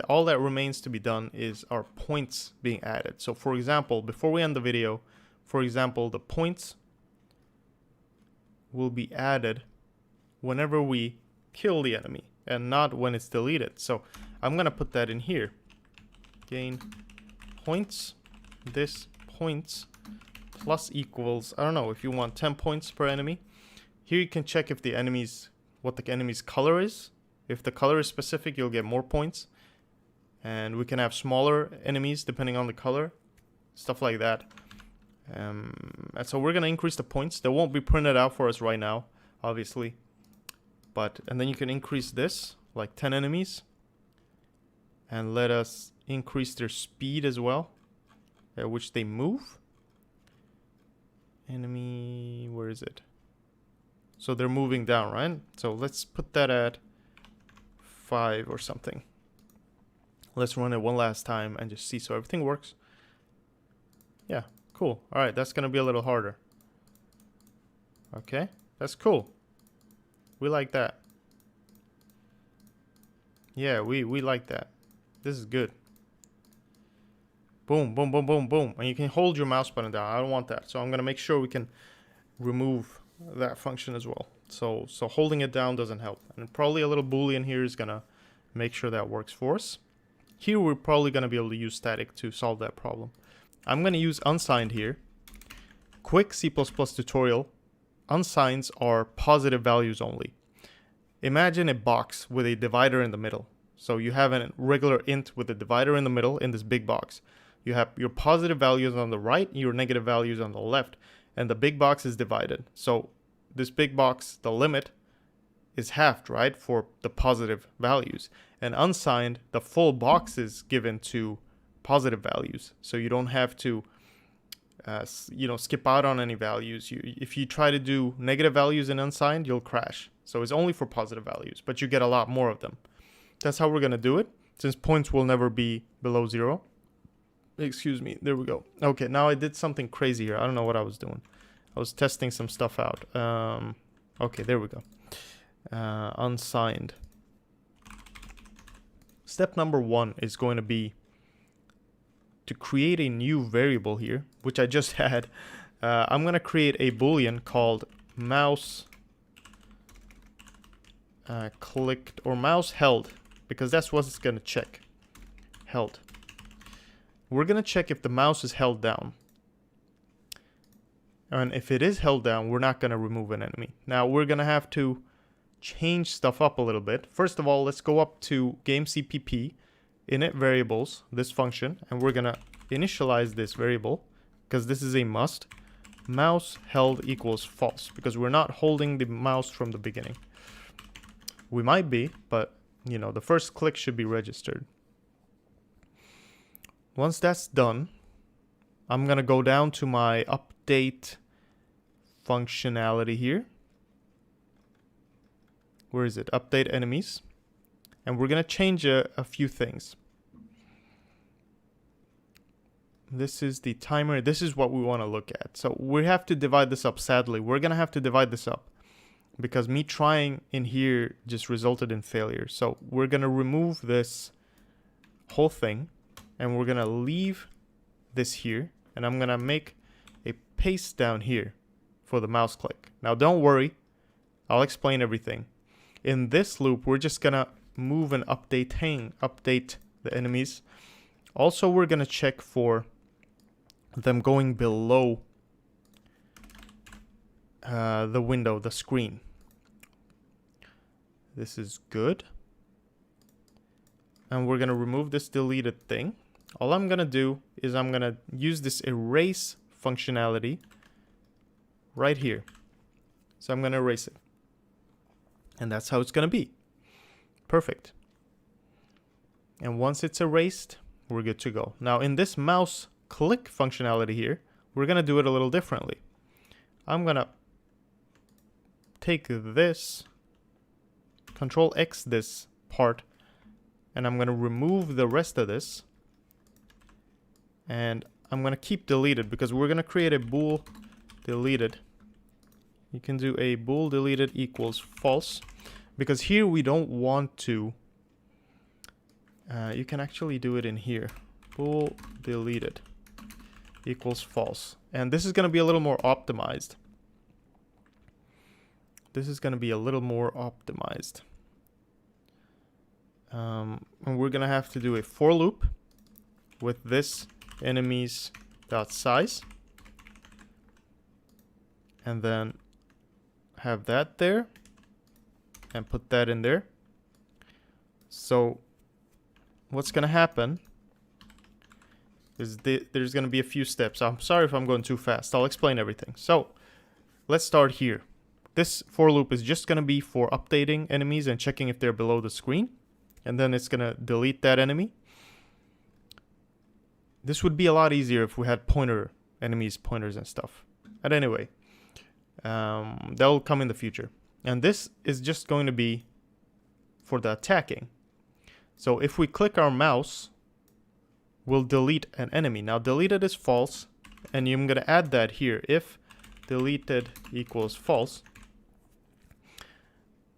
to be done is our points being added. So for example, before we end the video, for example, the points will be added whenever we kill the enemy and not when it's deleted. So I'm gonna put that in here. Gain points, this points plus equals, I don't know, if you want 10 points per enemy. Here you can check if the enemy's, what the enemy's color is. If the color is specific, you'll get more points. And we can have smaller enemies depending on the color, stuff like that. And so we're gonna increase the points. They won't be printed out for us right now, obviously. And then you can increase this, like 10 enemies. And let us increase their speed as well, at which they move. Enemy, where is it? So they're moving down, right? So let's put that at 5 or something. Let's run it one last time and just see so everything works. Yeah, cool. All right, that's gonna be a little harder. Okay, that's cool. We like that. Yeah, we like that. This is good. Boom, boom, boom, boom, boom. And you can hold your mouse button down. I don't want that. So I'm gonna make sure we can remove that function as well. So holding it down doesn't help. And probably a little boolean here is gonna make sure that works for us. Here we're probably gonna be able to use static to solve that problem. I'm gonna use unsigned here. Quick C++ tutorial. Unsigns are positive values only. Imagine a box with a divider in the middle. So you have a regular int with a divider in the middle in this big box. You have your positive values on the right, your negative values on the left, and the big box is divided. So this big box, the limit, is halved, right, for the positive values. And unsigned, the full box is given to positive values. So you don't have to skip out on any values. If you try to do negative values in unsigned, you'll crash. So it's only for positive values, but you get a lot more of them. That's how we're going to do it, since points will never be below 0. Excuse me. There we go. Okay, now I did something crazy here. I don't know what I was doing. I was testing some stuff out. Okay, there we go. Unsigned. Step number 1 is going to be to create a new variable here, which I just had. I'm going to create a boolean called mouse clicked or mouse held, because that's what it's going to check. Held. We're going to check if the mouse is held down. And if it is held down, we're not going to remove an enemy. Now we're going to have to change stuff up a little bit. First of all, let's go up to gamecpp, init variables, this function, and we're going to initialize this variable, because this is a must. Mouse held equals false, because we're not holding the mouse from the beginning. We might be, but the first click should be registered. Once that's done, I'm going to go down to my update functionality here. Where is it? Update enemies. And we're going to change a few things. This is the timer. This is what we want to look at. So we have to divide this up, sadly. We're going to have to divide this up, because me trying in here just resulted in failure. So we're going to remove this whole thing, and we're going to leave this here, and I'm going to make a paste down here for the mouse click. Now don't worry, I'll explain everything. In this loop, we're just going to move and update the enemies. Also, we're going to check for them going below the window, the screen. This is good. And we're going to remove this deleted thing. All I'm going to do is I'm going to use this erase functionality right here. So I'm going to erase it. And that's how it's going to be. Perfect. And once it's erased, we're good to go. Now in this mouse click functionality here, we're going to do it a little differently. I'm going to take this, Control X this part, and I'm going to remove the rest of this. And I'm going to keep deleted, because we're going to create a bool deleted. You can do a bool deleted equals false, because here we don't want to. You can actually do it in here. Bool deleted equals false. And this is going to be a little more optimized. And we're going to have to do a for loop with this enemies.size. And then have that there. And put that in there. So what's going to happen is there's going to be a few steps. I'm sorry if I'm going too fast. I'll explain everything. So let's start here. This for loop is just going to be for updating enemies and checking if they're below the screen. And then it's going to delete that enemy. This would be a lot easier if we had enemies, pointers and stuff. But anyway, that'll come in the future. And this is just going to be for the attacking. So if we click our mouse, we'll delete an enemy. Now deleted is false, and I'm going to add that here. If deleted equals false,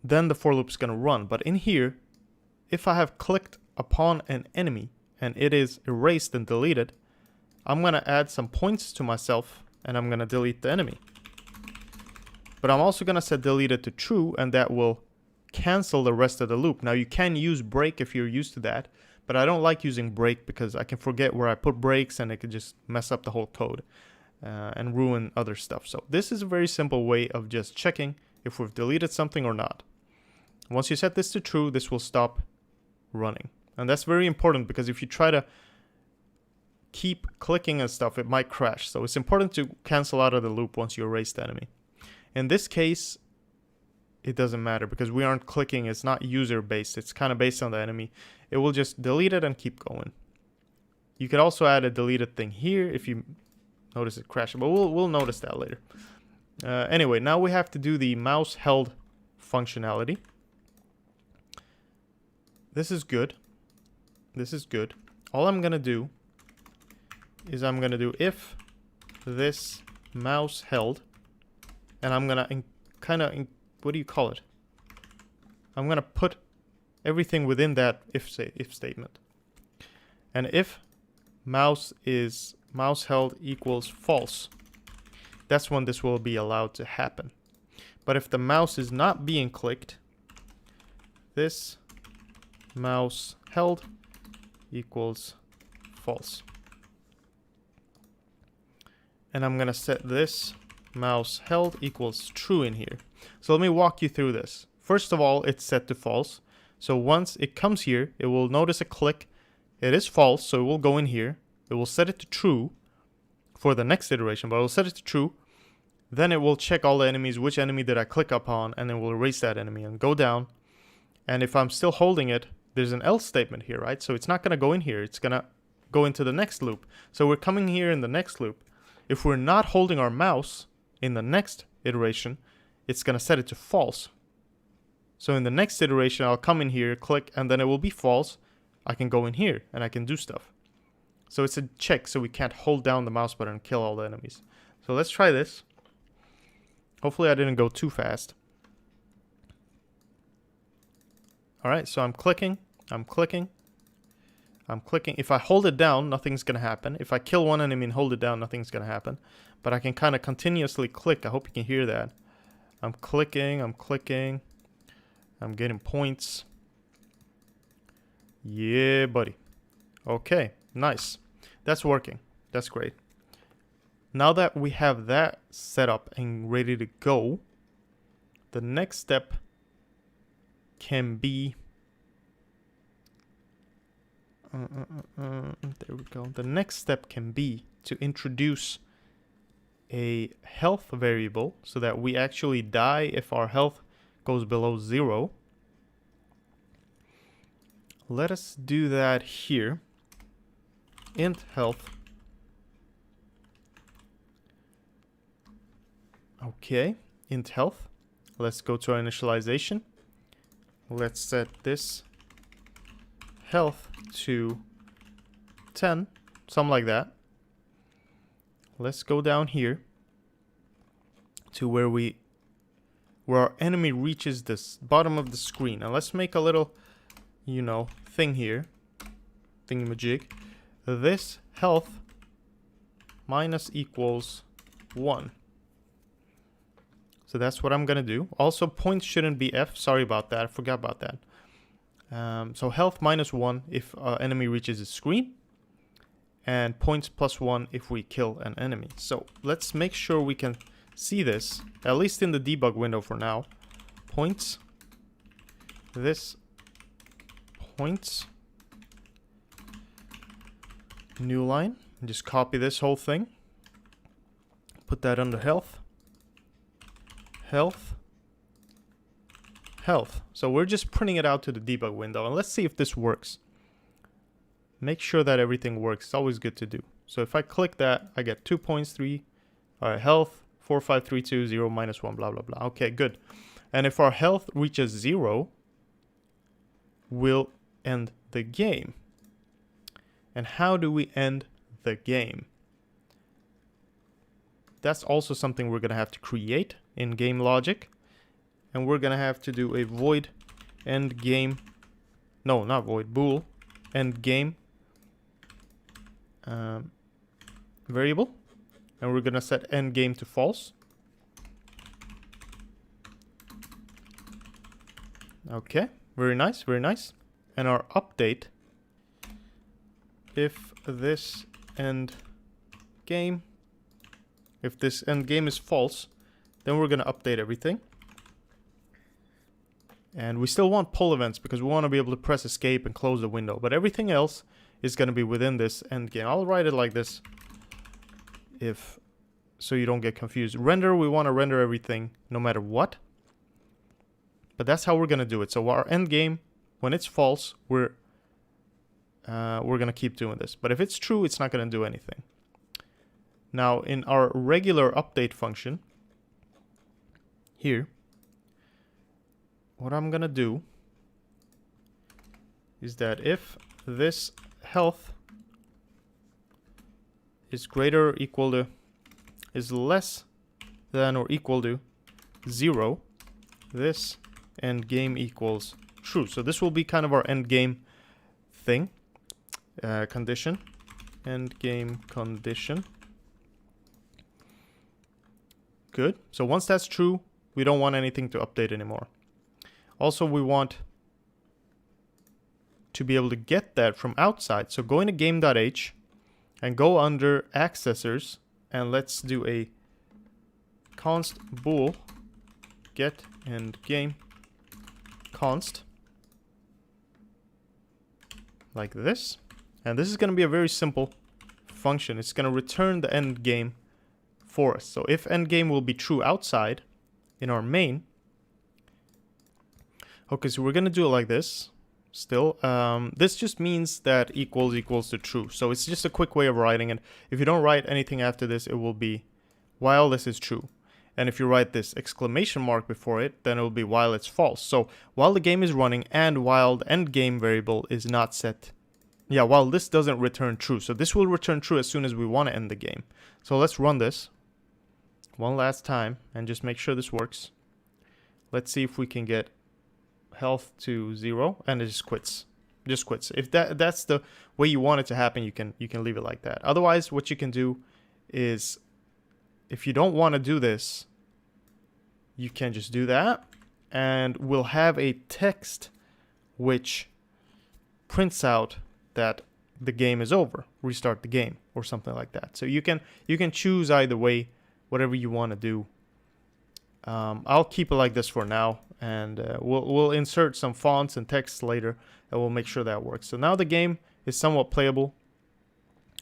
then the for loop is going to run. But in here, if I have clicked upon an enemy and it is erased and deleted, I'm going to add some points to myself, and I'm going to delete the enemy. But I'm also going to set deleted to true, and that will cancel the rest of the loop. Now you can use break if you're used to that, but I don't like using break because I can forget where I put breaks and it could just mess up the whole code and ruin other stuff. So this is a very simple way of just checking if we've deleted something or not. Once you set this to true, this will stop running. And that's very important because if you try to keep clicking and stuff, it might crash. So it's important to cancel out of the loop once you erase the enemy. In this case, it doesn't matter because we aren't clicking. It's not user based. It's kind of based on the enemy. It will just delete it and keep going. You could also add a deleted thing here if you notice it crashing, but we'll notice that later. Anyway, now we have to do the mouse held functionality. This is good. This is good. All I'm going to do is I'm going to do if this mouse held, and I'm going to kind of, what do you call it? I'm going to put everything within that if statement. And if mouse held equals false, that's when this will be allowed to happen. But if the mouse is not being clicked, this mouse held equals false. And I'm going to set this mouse held equals true in here. So let me walk you through this. First of all, it's set to false. So once it comes here, it will notice a click. It is false, so it will go in here. It will set it to true for the next iteration, but it will set it to true. Then it will check all the enemies, which enemy did I click upon, and it will erase that enemy and go down. And if I'm still holding it, there's an else statement here, right? So it's not going to go in here. It's going to go into the next loop. So we're coming here in the next loop. If we're not holding our mouse in the next iteration, it's going to set it to false. So in the next iteration, I'll come in here, click, and then it will be false. I can go in here and I can do stuff. So it's a check, so we can't hold down the mouse button and kill all the enemies. So let's try this. Hopefully I didn't go too fast. Alright, so I'm clicking. If I hold it down, nothing's going to happen. If I kill one enemy and hold it down, nothing's going to happen. But I can kind of continuously click. I hope you can hear that. I'm clicking. I'm getting points. Yeah, buddy. Okay, nice. That's working. That's great. Now that we have that set up and ready to go, the next step can be... there we go. The next step can be to introduce a health variable so that we actually die if our health goes below 0. Let us do that here. Int health. Okay, int health. Let's go to our initialization. Let's set this health to 10, something like that. Let's go down here to where our enemy reaches this bottom of the screen. And let's make a little, thing here, thingamajig. This health minus equals 1. So that's what I'm going to do. Also, points shouldn't be F. Sorry about that. I forgot about that. So health minus 1 if enemy reaches the screen. And points plus 1 if we kill an enemy. So let's make sure we can see this, at least in the debug window for now. Points. This points. New line. Just copy this whole thing. Put that under health. Health. Health. So we're just printing it out to the debug window. And let's see if this works. Make sure that everything works. It's always good to do. So if I click that, I get 2 points, 3. All right, health, 4, 5, 3, 2, 0, minus 1, blah, blah, blah. Okay, good. And if our health reaches 0, we'll end the game. And how do we end the game? That's also something we're going to have to create in game logic. And we're going to have to do a void end game. No, not void, bool end game variable. And we're going to set end game to false. Okay, very nice, very nice. And our update, if this end game, if this end game is false, then we're gonna update everything. And we still want pull events because we want to be able to press escape and close the window. But everything else is going to be within this end game. I'll write it like this, so you don't get confused. Render, we want to render everything no matter what. But that's how we're going to do it. So our end game, when it's false, we're going to keep doing this. But if it's true, it's not going to do anything. Now, in our regular update function here, what I'm gonna do is that if this health is greater or equal to, is less than or equal to 0, this end game equals true. So this will be kind of our end game thing, condition, end game condition. Good. So once that's true, we don't want anything to update anymore. Also, we want to be able to get that from outside. So go into game.h and go under accessors, and let's do a const bool get end game const like this. And this is going to be a very simple function. It's going to return the end game for us. So if end game will be true outside in our main. Okay, so we're going to do it like this still. This just means that equals to true. So it's just a quick way of writing it. If you don't write anything after this, it will be while this is true. And if you write this exclamation mark before it, then it will be while it's false. So while the game is running and while the end game variable is not set. Yeah, while this doesn't return true. So this will return true as soon as we want to end the game. So let's run this one last time and just make sure this works. Let's see if we can get health to 0, and it just quits. Just quits. If that's the way you want it to happen, you can leave it like that. Otherwise, what you can do is, if you don't want to do this, you can just do that, and we'll have a text which prints out that the game is over. Restart the game or something like that. So you can choose either way, whatever you want to do. I'll keep it like this for now, and we'll insert some fonts and text later, and we'll make sure that works. So now the game is somewhat playable.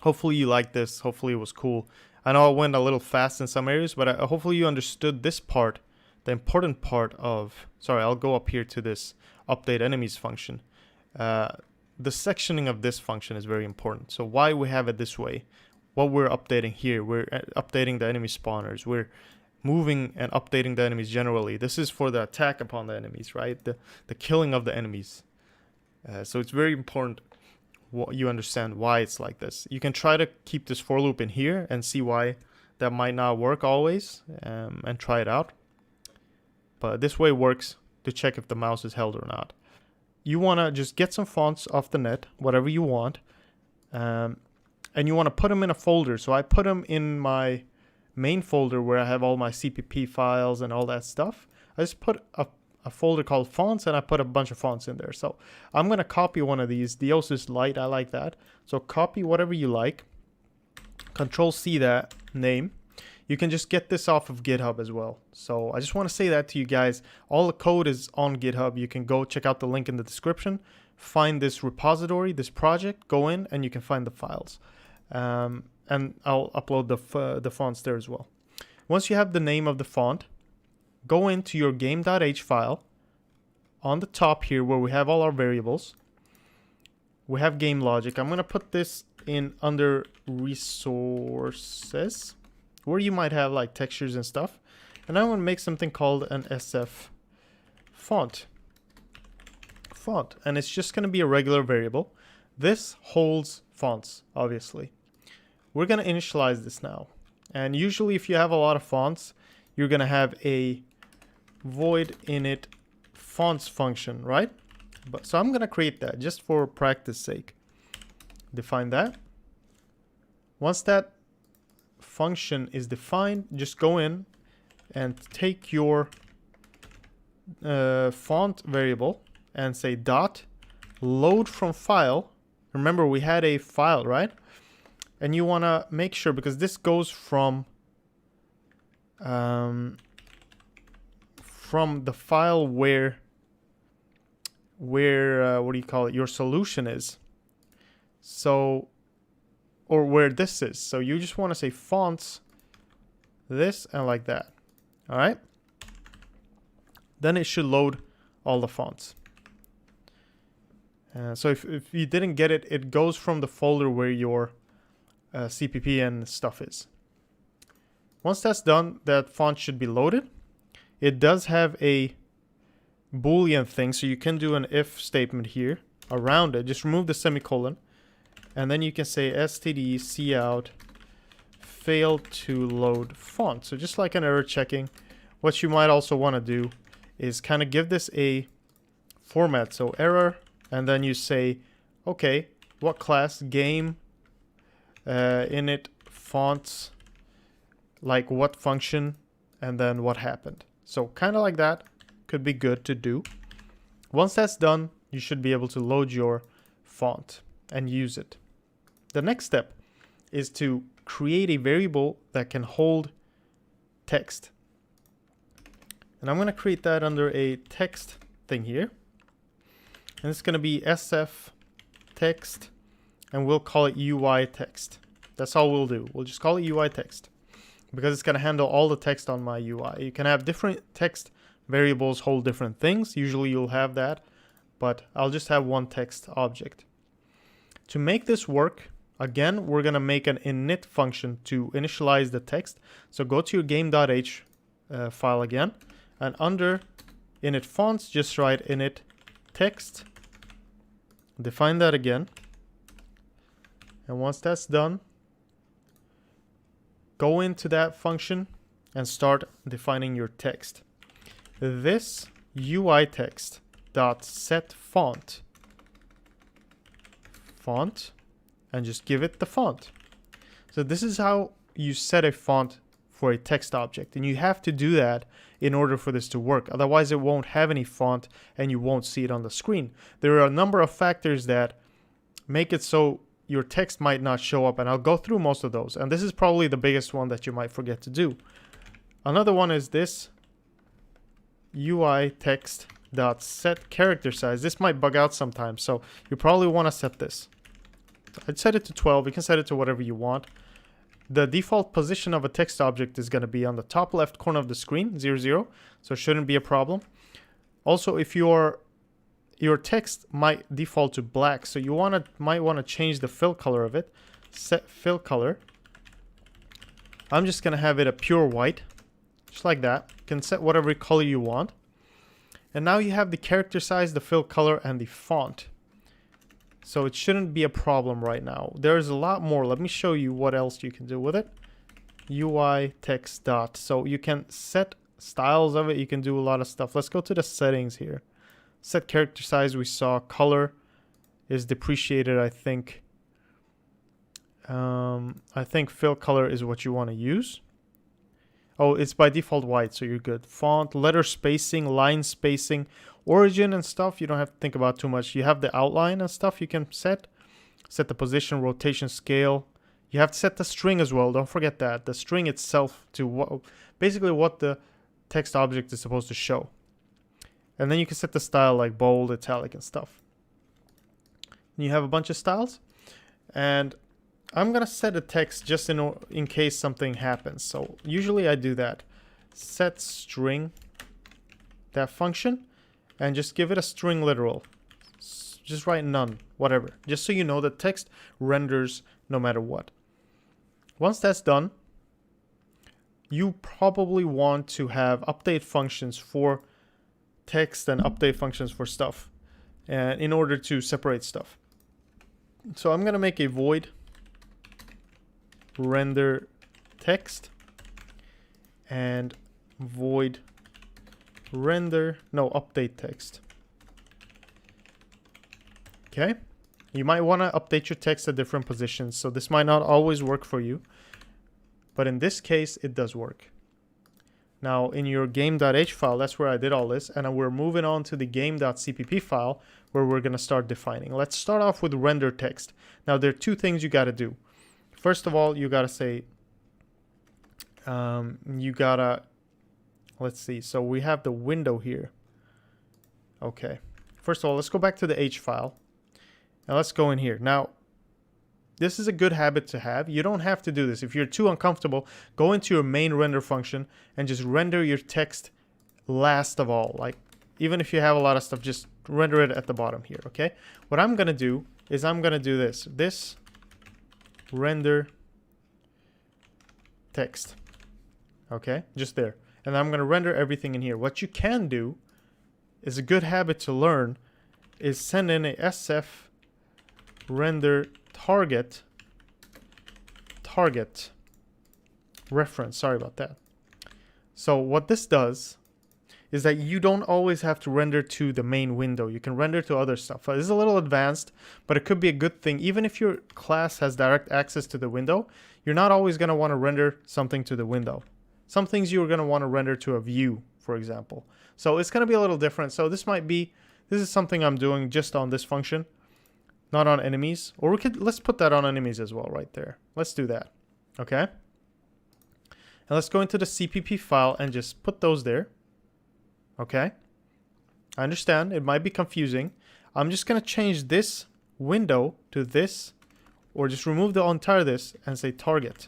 Hopefully you liked this. Hopefully it was cool. I know I went a little fast in some areas, but hopefully you understood this part, the important part of... Sorry, I'll go up here to this update enemies function. The sectioning of this function is very important. So why we have it this way, what we're updating here, we're updating the enemy spawners, we're moving and updating the enemies generally. This is for the attack upon the enemies, right? The killing of the enemies. So it's very important you understand why it's like this. You can try to keep this for loop in here and see why that might not work always, and try it out. But this way works to check if the mouse is held or not. You want to just get some fonts off the net, whatever you want, and you want to put them in a folder. So I put them in my main folder where I have all my CPP files and all that stuff. I just put a folder called fonts, and I put a bunch of fonts in there. So I'm going to copy one of these, Diosis Light, I like that. So copy whatever you like, Control C that name. You can just get this off of GitHub as well. So I just want to say that to you guys. All the code is on GitHub. You can go check out the link in the description, find this repository, this project, go in, and you can find the files. And I'll upload the fonts there as well. Once you have the name of the font, go into your game.h file. On the top here where we have all our variables, we have game logic. I'm going to put this in under resources, where you might have like textures and stuff. And I want to make something called an SF font. And it's just going to be a regular variable. This holds fonts, obviously. We're going to initialize this now. And usually if you have a lot of fonts, you're going to have a void init fonts function, right? So I'm going to create that just for practice sake. Define that. Once that function is defined, just go in and take your font variable and say dot load from file. Remember, we had a file, right? And you want to make sure, because this goes from the file where what do you call it, your solution is. So, or where this is. So you just want to say fonts, this and like that. All right. Then it should load all the fonts. So if you didn't get it, it goes from the folder where your CPP and stuff is. Once that's done, that font should be loaded. It does have a Boolean thing, so you can do an if statement here around it. Just remove the semicolon, and then you can say std cout failed to load font. So just like an error checking, what you might also want to do is kind of give this a format. So error, and then you say, okay, what class, game, init, fonts, like what function, and then what happened. So kind of like that could be good to do. Once that's done, you should be able to load your font and use it. The next step is to create a variable that can hold text. And I'm going to create that under a text thing here. And it's going to be SF text, and we'll call it UI text. That's all we'll do. We'll just call it UI text because it's going to handle all the text on my UI. You can have different text variables hold different things. Usually you'll have that, but I'll just have one text object. To make this work, again, we're going to make an init function to initialize the text. So go to your game.h file again, and under init fonts, just write init text. Define that again. And once that's done, go into that function and start defining your text. This UI text dot set font, and just give it the font. So this is how you set a font for a text object, and you have to do that in order for this to work. Otherwise it won't have any font and you won't see it on the screen. There are a number of factors that make it so your text might not show up, and I'll go through most of those, and this is probably the biggest one that you might forget to do. Another one is this UI text dot set character size. This might bug out sometimes, so you probably want to set this. I'd set it to 12. You can set it to whatever you want. The default position of a text object is going to be on the top left corner of the screen, 0, 0, so it shouldn't be a problem. Also, if your text might default to black, so you might want to change the fill color of it. Set fill color. I'm just going to have it a pure white, just like that. You can set whatever color you want. And now you have the character size, the fill color, and the font. So it shouldn't be a problem right now. There's a lot more. Let me show you what else you can do with it. UI text dot. So you can set styles of it. You can do a lot of stuff. Let's go to the settings here. Set character size. We saw color is depreciated, I think. I think fill color is what you want to use. Oh, it's by default white, so you're good. Font, letter spacing, line spacing, origin and stuff, you don't have to think about too much. You have the outline and stuff you can set. Set the position, rotation, scale. You have to set the string as well. Don't forget that. The string itself to basically what the text object is supposed to show. And then you can set the style like bold, italic, and stuff. And you have a bunch of styles. And I'm going to set a text just in case something happens. So usually I do that. Set string, that function, and just give it a string literal. Just write none, whatever. Just so you know the text renders no matter what. Once that's done, you probably want to have update functions for text and update functions for stuff, and in order to separate stuff. So I'm going to make a void render text and void update text. Okay, you might want to update your text at different positions, so this might not always work for you, but in this case it does work. Now in your game.h file, that's where I did all this, and we're moving on to the game.cpp file where we're going to start defining. Let's start off with render text. Now there are two things you got to do. First of all, you got to say, let's see, so we have the window here. Okay, first of all, let's go back to the H file, and let's go in here. Now, this is a good habit to have. You don't have to do this. If you're too uncomfortable, go into your main render function and just render your text last of all. Like, even if you have a lot of stuff, just render it at the bottom here, okay? What I'm going to do is I'm going to do this render text, okay? Just there. And I'm going to render everything in here. What you can do is a good habit to learn is send in a SF render target reference. Sorry about that. So what this does is that you don't always have to render to the main window. You can render to other stuff. This is a little advanced, but it could be a good thing. Even if your class has direct access to the window, you're not always going to want to render something to the window. Some things you're going to want to render to a view, for example. So it's going to be a little different. So this is something I'm doing just on this function, not on enemies. Or let's put that on enemies as well right there. Let's do that. Okay. And let's go into the CPP file and just put those there. Okay. I understand it might be confusing. I'm just going to change this window to this, or just remove the entire this and say target.draw.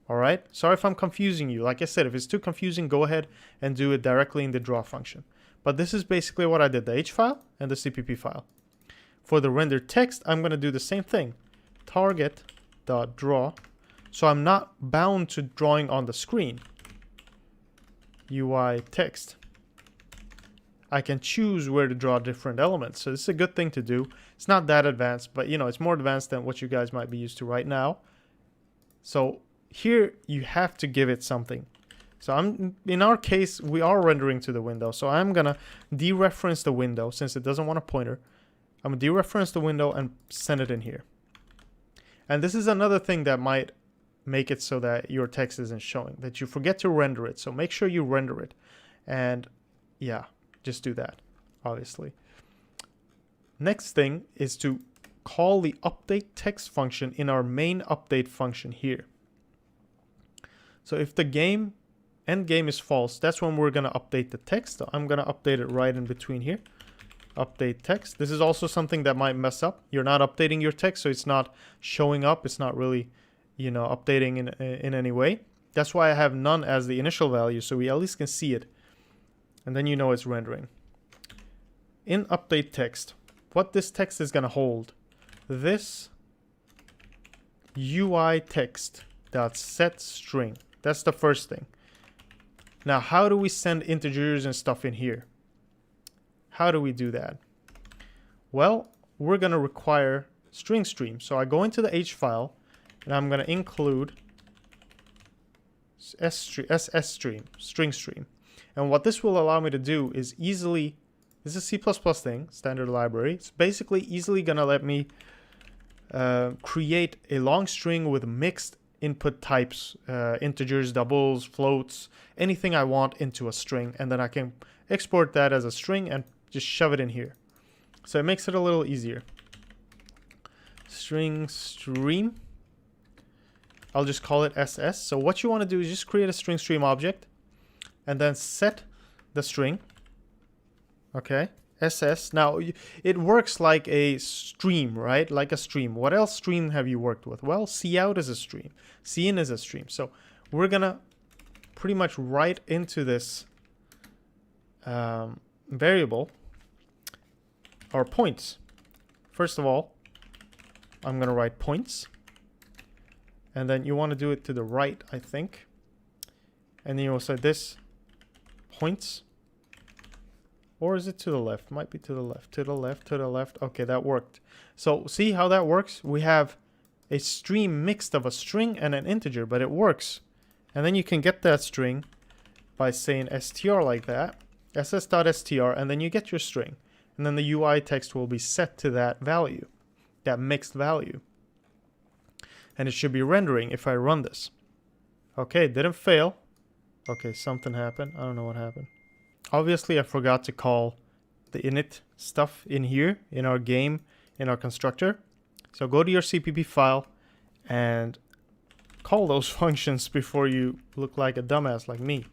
All right. Sorry if I'm confusing you. Like I said, if it's too confusing, go ahead and do it directly in the draw function. But this is basically what I did, the H file and the CPP file. For the render text, I'm going to do the same thing. Target.draw. So I'm not bound to drawing on the screen. UI text. I can choose where to draw different elements. So this is a good thing to do. It's not that advanced, but you know, it's more advanced than what you guys might be used to right now. So here you have to give it something. So in our case, we are rendering to the window. So I'm going to dereference the window since it doesn't want a pointer. I'm going to dereference the window and send it in here. And this is another thing that might make it so that your text isn't showing, that you forget to render it. So make sure you render it. And yeah, just do that, obviously. Next thing is to call the update text function in our main update function here. So if the end game is false, that's when we're going to update the text. So I'm going to update it right in between here. Update text. This is also something that might mess up. You're not updating your text, so it's not showing up. It's not really, you know, updating in any way. That's why I have none as the initial value, so we at least can see it. And then you know it's rendering. In update text, what this text is going to hold, this UI text dot set string. That's the first thing. Now, how do we send integers and stuff in here? How do we do that? Well, we're going to require string stream. So I go into the H file and I'm going to include SS stream, string stream. And what this will allow me to do is easily, this is a C++ thing, standard library. It's basically easily going to let me create a long string with mixed input types, integers, doubles, floats, anything I want into a string. And then I can export that as a string and just shove it in here. So it makes it a little easier. String stream. I'll just call it SS. So what you want to do is just create a string stream object and then set the string. Okay. SS. Now it works like a stream, right? Like a stream. What else stream have you worked with? Well, cout is a stream. Cin is a stream. So we're going to pretty much write into this variable our points. First of all, I'm going to write points. And then you want to do it to the right, I think. And then you'll say this points. Or is it to the left? Might be to the left. To the left, to the left. Okay, that worked. So see how that works? We have a stream mixed of a string and an integer, but it works. And then you can get that string by saying str like that. ss.str, and then you get your string. And then the UI text will be set to that value, that mixed value. And it should be rendering if I run this. Okay, didn't fail. Okay, something happened. I don't know what happened. Obviously, I forgot to call the init stuff in here, in our game, in our constructor. So go to your CPP file and call those functions before you look like a dumbass like me.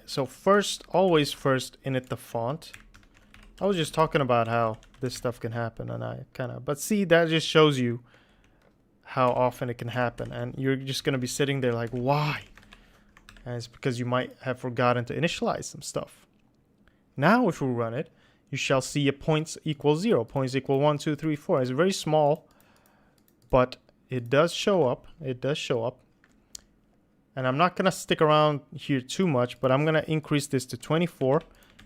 So first, always first init the font. I was just talking about how this stuff can happen, and but see, that just shows you how often it can happen, and you're just going to be sitting there like, why? And it's because you might have forgotten to initialize some stuff. Now, if we run it, you shall see a points equal 0, points equal 1, 2, 3, 4. It's very small, but it does show up. It does show up. And I'm not going to stick around here too much, but I'm going to increase this to 24,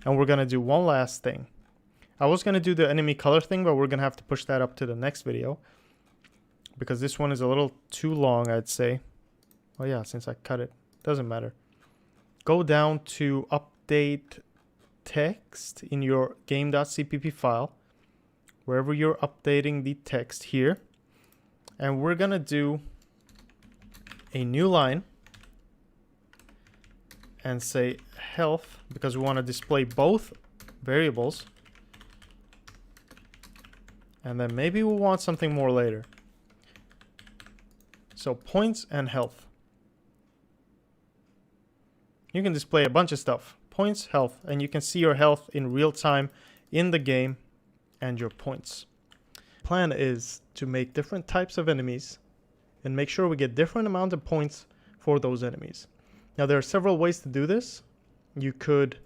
and we're going to do one last thing. I was going to do the enemy color thing, but we're going to have to push that up to the next video because this one is a little too long, I'd say. Oh yeah, since I cut it, doesn't matter. Go down to update text in your game.cpp file, wherever you're updating the text here. And we're going to do a new line and say health, because we want to display both variables. And then maybe we'll want something more later. So points and health. You can display a bunch of stuff. Points, health, and you can see your health in real time in the game and your points. Plan is to make different types of enemies and make sure we get different amount of points for those enemies. Now there are several ways to do this. You could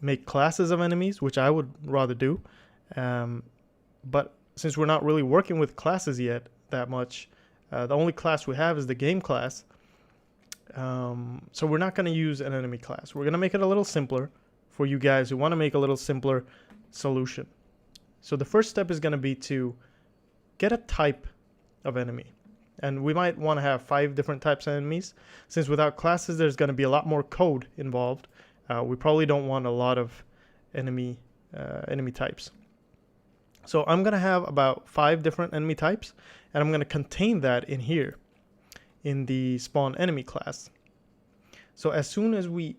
make classes of enemies, which I would rather do. But since we're not really working with classes yet that much, the only class we have is the game class. So we're not going to use an enemy class. We're going to make it a little simpler for you guys who want to make a little simpler solution. So the first step is going to be to get a type of enemy. And we might want to have 5 different types of enemies. Since without classes, there's going to be a lot more code involved. We probably don't want a lot of enemy types. So I'm going to have about 5 different enemy types, and I'm going to contain that in here in the spawn enemy class. So as soon as we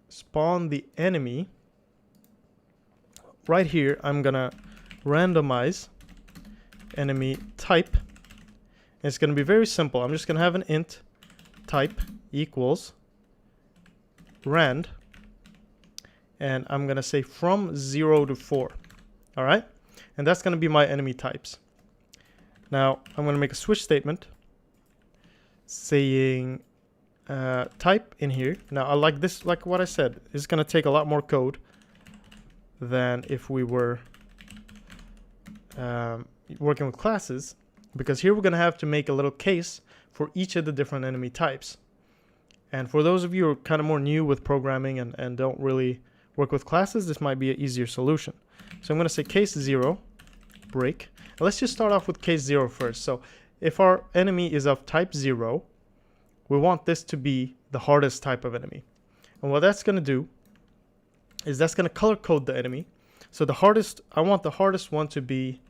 spawn the enemy, right here, I'm going to randomize enemy type. It's going to be very simple. I'm just going to have an int type equals rand, and I'm going to say from 0 to 4. All right? And that's going to be my enemy types. Now, I'm going to make a switch statement saying type in here. Now, I like this, like what I said, it's going to take a lot more code than if we were working with classes, because here we're going to have to make a little case for each of the different enemy types. And for those of you who are kind of more new with programming and don't really work with classes, this might be an easier solution. So I'm going to say case 0 break. Now let's just start off with case 0 first. So if our enemy is of type 0, we want this to be the hardest type of enemy. And what that's going to do is that's going to color code the enemy. So the hardest, I want the hardest one to be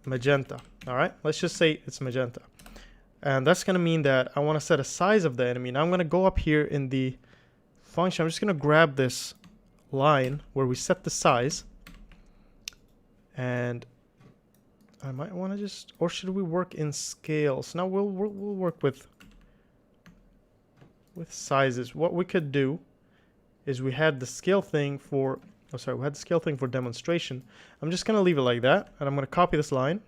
magenta. All right, let's just say it's magenta. And that's going to mean that I want to set a size of the enemy. Now I'm going to go up here in the function. I'm just going to grab this line where we set the size. And I might want to just, or should we work in scales? Now we'll work with sizes. What we could do is we had the scale thing for, we had the scale thing for demonstration. I'm just going to leave it like that, and I'm going to copy this line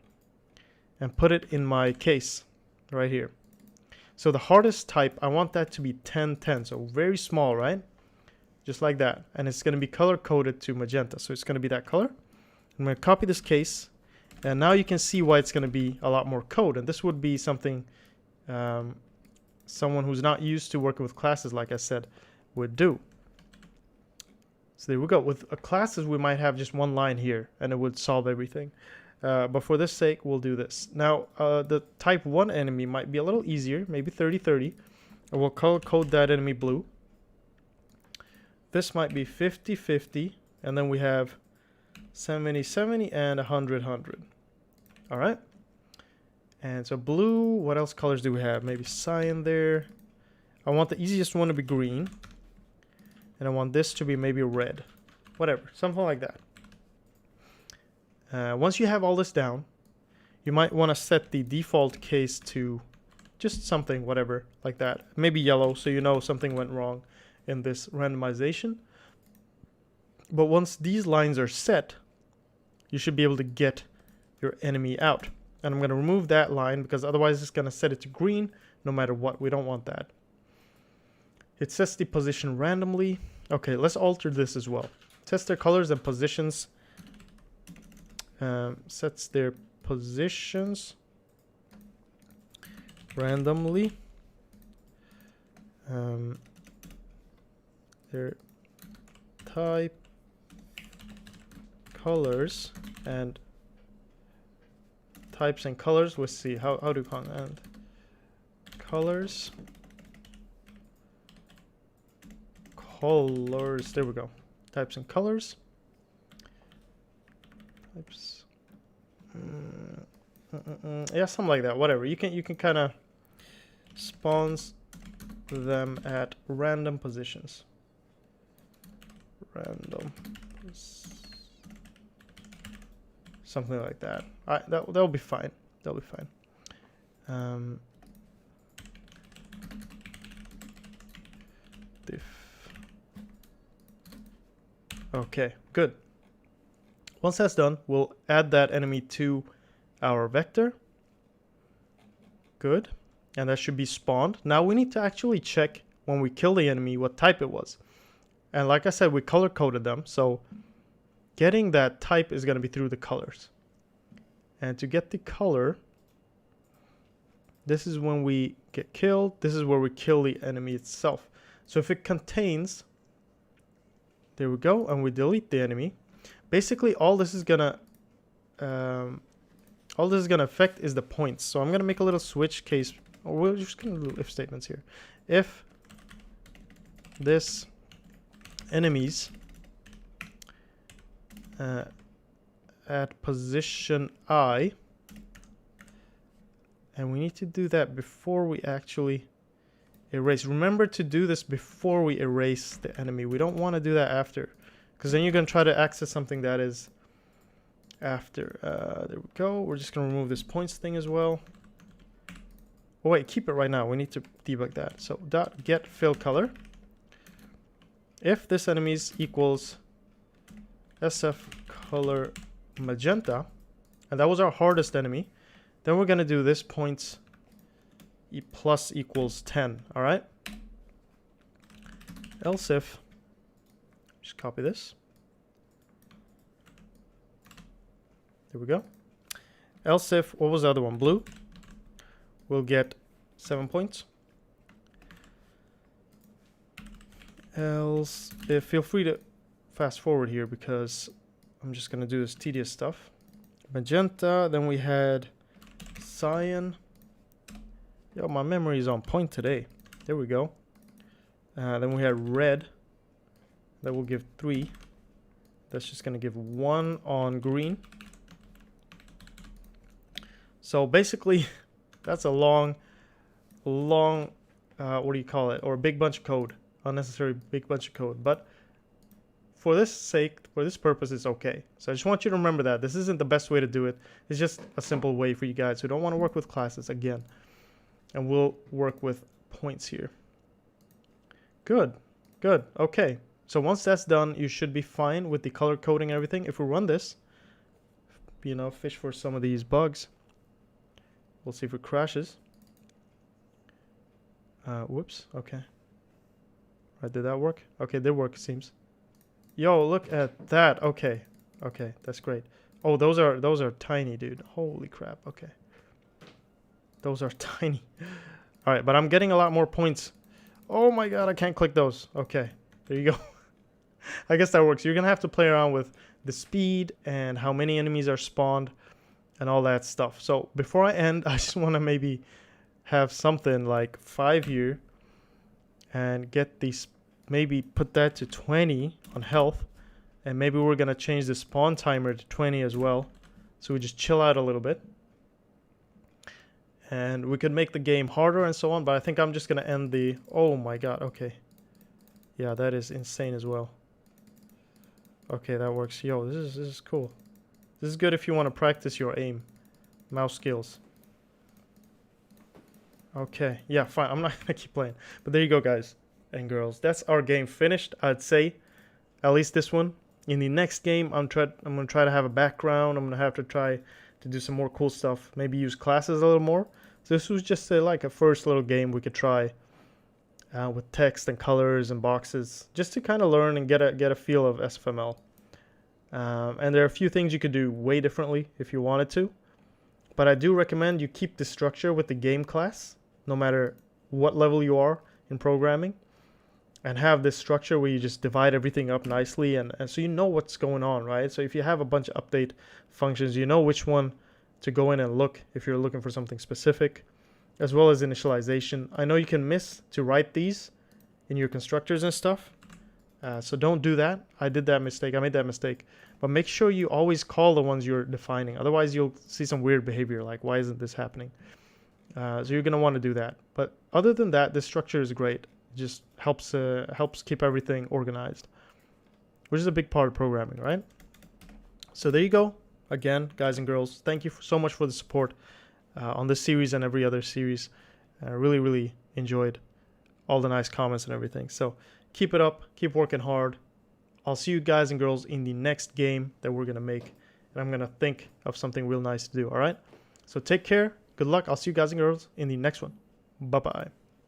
and put it in my case right here. So the hardest type, I want that to be 1010, so very small, right? Just like that. And it's going to be color coded to magenta, so it's going to be that color. I'm going to copy this case, and now you can see why it's going to be a lot more code. And this would be something someone who's not used to working with classes, like I said, would do. So there we go. With classes, we might have just one line here, and it would solve everything. But for this sake, we'll do this. Now, the type 1 enemy might be a little easier, maybe 30-30. And we'll color code that enemy blue. This might be 50-50, and then we have 70-70 and 100-100. All right? And so blue, what else colors do we have? Maybe cyan there. I want the easiest one to be green. And I want this to be maybe red. Whatever, something like that. Once you have all this down, you might want to set the default case to just something, whatever, like that. Maybe yellow, so you know something went wrong in this randomization. But once these lines are set, you should be able to get your enemy out. And I'm going to remove that line because otherwise it's going to set it to green no matter what. We don't want that. It sets the position randomly. Okay, let's alter this as well. Test their colors and positions. Sets their positions randomly. Their type, colors, and types and colors. Let's see how do you call and colors. Colors. There we go. Types and colors. Types. Yeah, something like that. Whatever. You can kind of spawns them at random positions. Random. Something like that. That'll be fine. That'll be fine. Diff. Okay, good. Once that's done, we'll add that enemy to our vector. Good. And that should be spawned. Now we need to actually check when we kill the enemy what type it was. And like I said, we color coded them. So getting that type is going to be through the colors. And to get the color, this is when we get killed. This is where we kill the enemy itself. So if it contains, there we go, and we delete the enemy. Basically, all this is gonna affect is the points. So I'm gonna make a little switch case, or we're just gonna do if statements here. If this enemies at position I, and we need to do that before we actually erase. Remember to do this before we erase the enemy. We don't want to do that after, because then you're going to try to access something that is after. There we go. We're just going to remove this points thing as well. Oh wait, keep it right now. We need to debug that. So dot get fill color. If this enemies equals SF color magenta, and that was our hardest enemy, then we're going to do this points plus equals 10. All right. Else if, just copy this. There we go. Else if, what was the other one? Blue. We'll get 7 points. Else if, feel free to fast forward here because I'm just going to do this tedious stuff. Magenta, then we had cyan. Yo, my memory is on point today. There we go. Then we had red. That will give 3. That's just going to give 1 on green. So basically, that's a long, what do you call it? Or a big bunch of code. Unnecessary big bunch of code. But for this sake, for this purpose, it's okay. So I just want you to remember that. This isn't the best way to do it. It's just a simple way for you guys who don't want to work with classes again. And we'll work with points here. Good. Good. Okay. So once that's done, you should be fine with the color coding and everything. If we run this, you know, fish for some of these bugs. We'll see if it crashes. Whoops. Okay. Right, did that work? Okay, did work, it seems. Yo, look at that. Okay. Okay, that's great. Oh, those are tiny, dude. Holy crap. Okay. Those are tiny. All right, but I'm getting a lot more points. Oh my god, I can't click those. Okay, there you go. I guess that works. You're going to have to play around with the speed and how many enemies are spawned and all that stuff. So before I end, I just want to maybe have something like 5 here and get these, maybe put that to 20 on health. And maybe we're going to change the spawn timer to 20 as well. So we just chill out a little bit. And we could make the game harder and so on, but I think I'm just gonna end the... Oh my god, okay. Yeah, that is insane as well. Okay, that works. Yo, this is cool. This is good if you want to practice your aim. Mouse skills. Okay, yeah, fine. I'm not gonna keep playing. But there you go, guys and girls. That's our game finished, I'd say. At least this one. In the next game, I'm gonna try to have a background. I'm gonna have to try to do some more cool stuff. Maybe use classes a little more. So this was just like a first little game we could try with text and colors and boxes, just to kind of learn and get a feel of SFML. And there are a few things you could do way differently if you wanted to. But I do recommend you keep the structure with the game class, no matter what level you are in programming. And have this structure where you just divide everything up nicely, and so you know what's going on, right? So if you have a bunch of update functions, you know which one to go in and look if you're looking for something specific, as well as initialization. I know you can miss to write these in your constructors and stuff, so don't do that. I did that mistake. I made that mistake. But make sure you always call the ones you're defining. Otherwise, you'll see some weird behavior, like, why isn't this happening? So you're going to want to do that. But other than that, this structure is great. Just helps keep everything organized, which is a big part of programming, right? So there you go. Again, guys and girls, thank you so much for the support on this series and every other series. I really enjoyed all the nice comments and everything. So keep it up, keep working hard. I'll see you guys and girls in the next game that we're gonna make, and I'm gonna think of something real nice to do. All right, so take care, good luck. I'll see you guys and girls in the next one. Bye bye.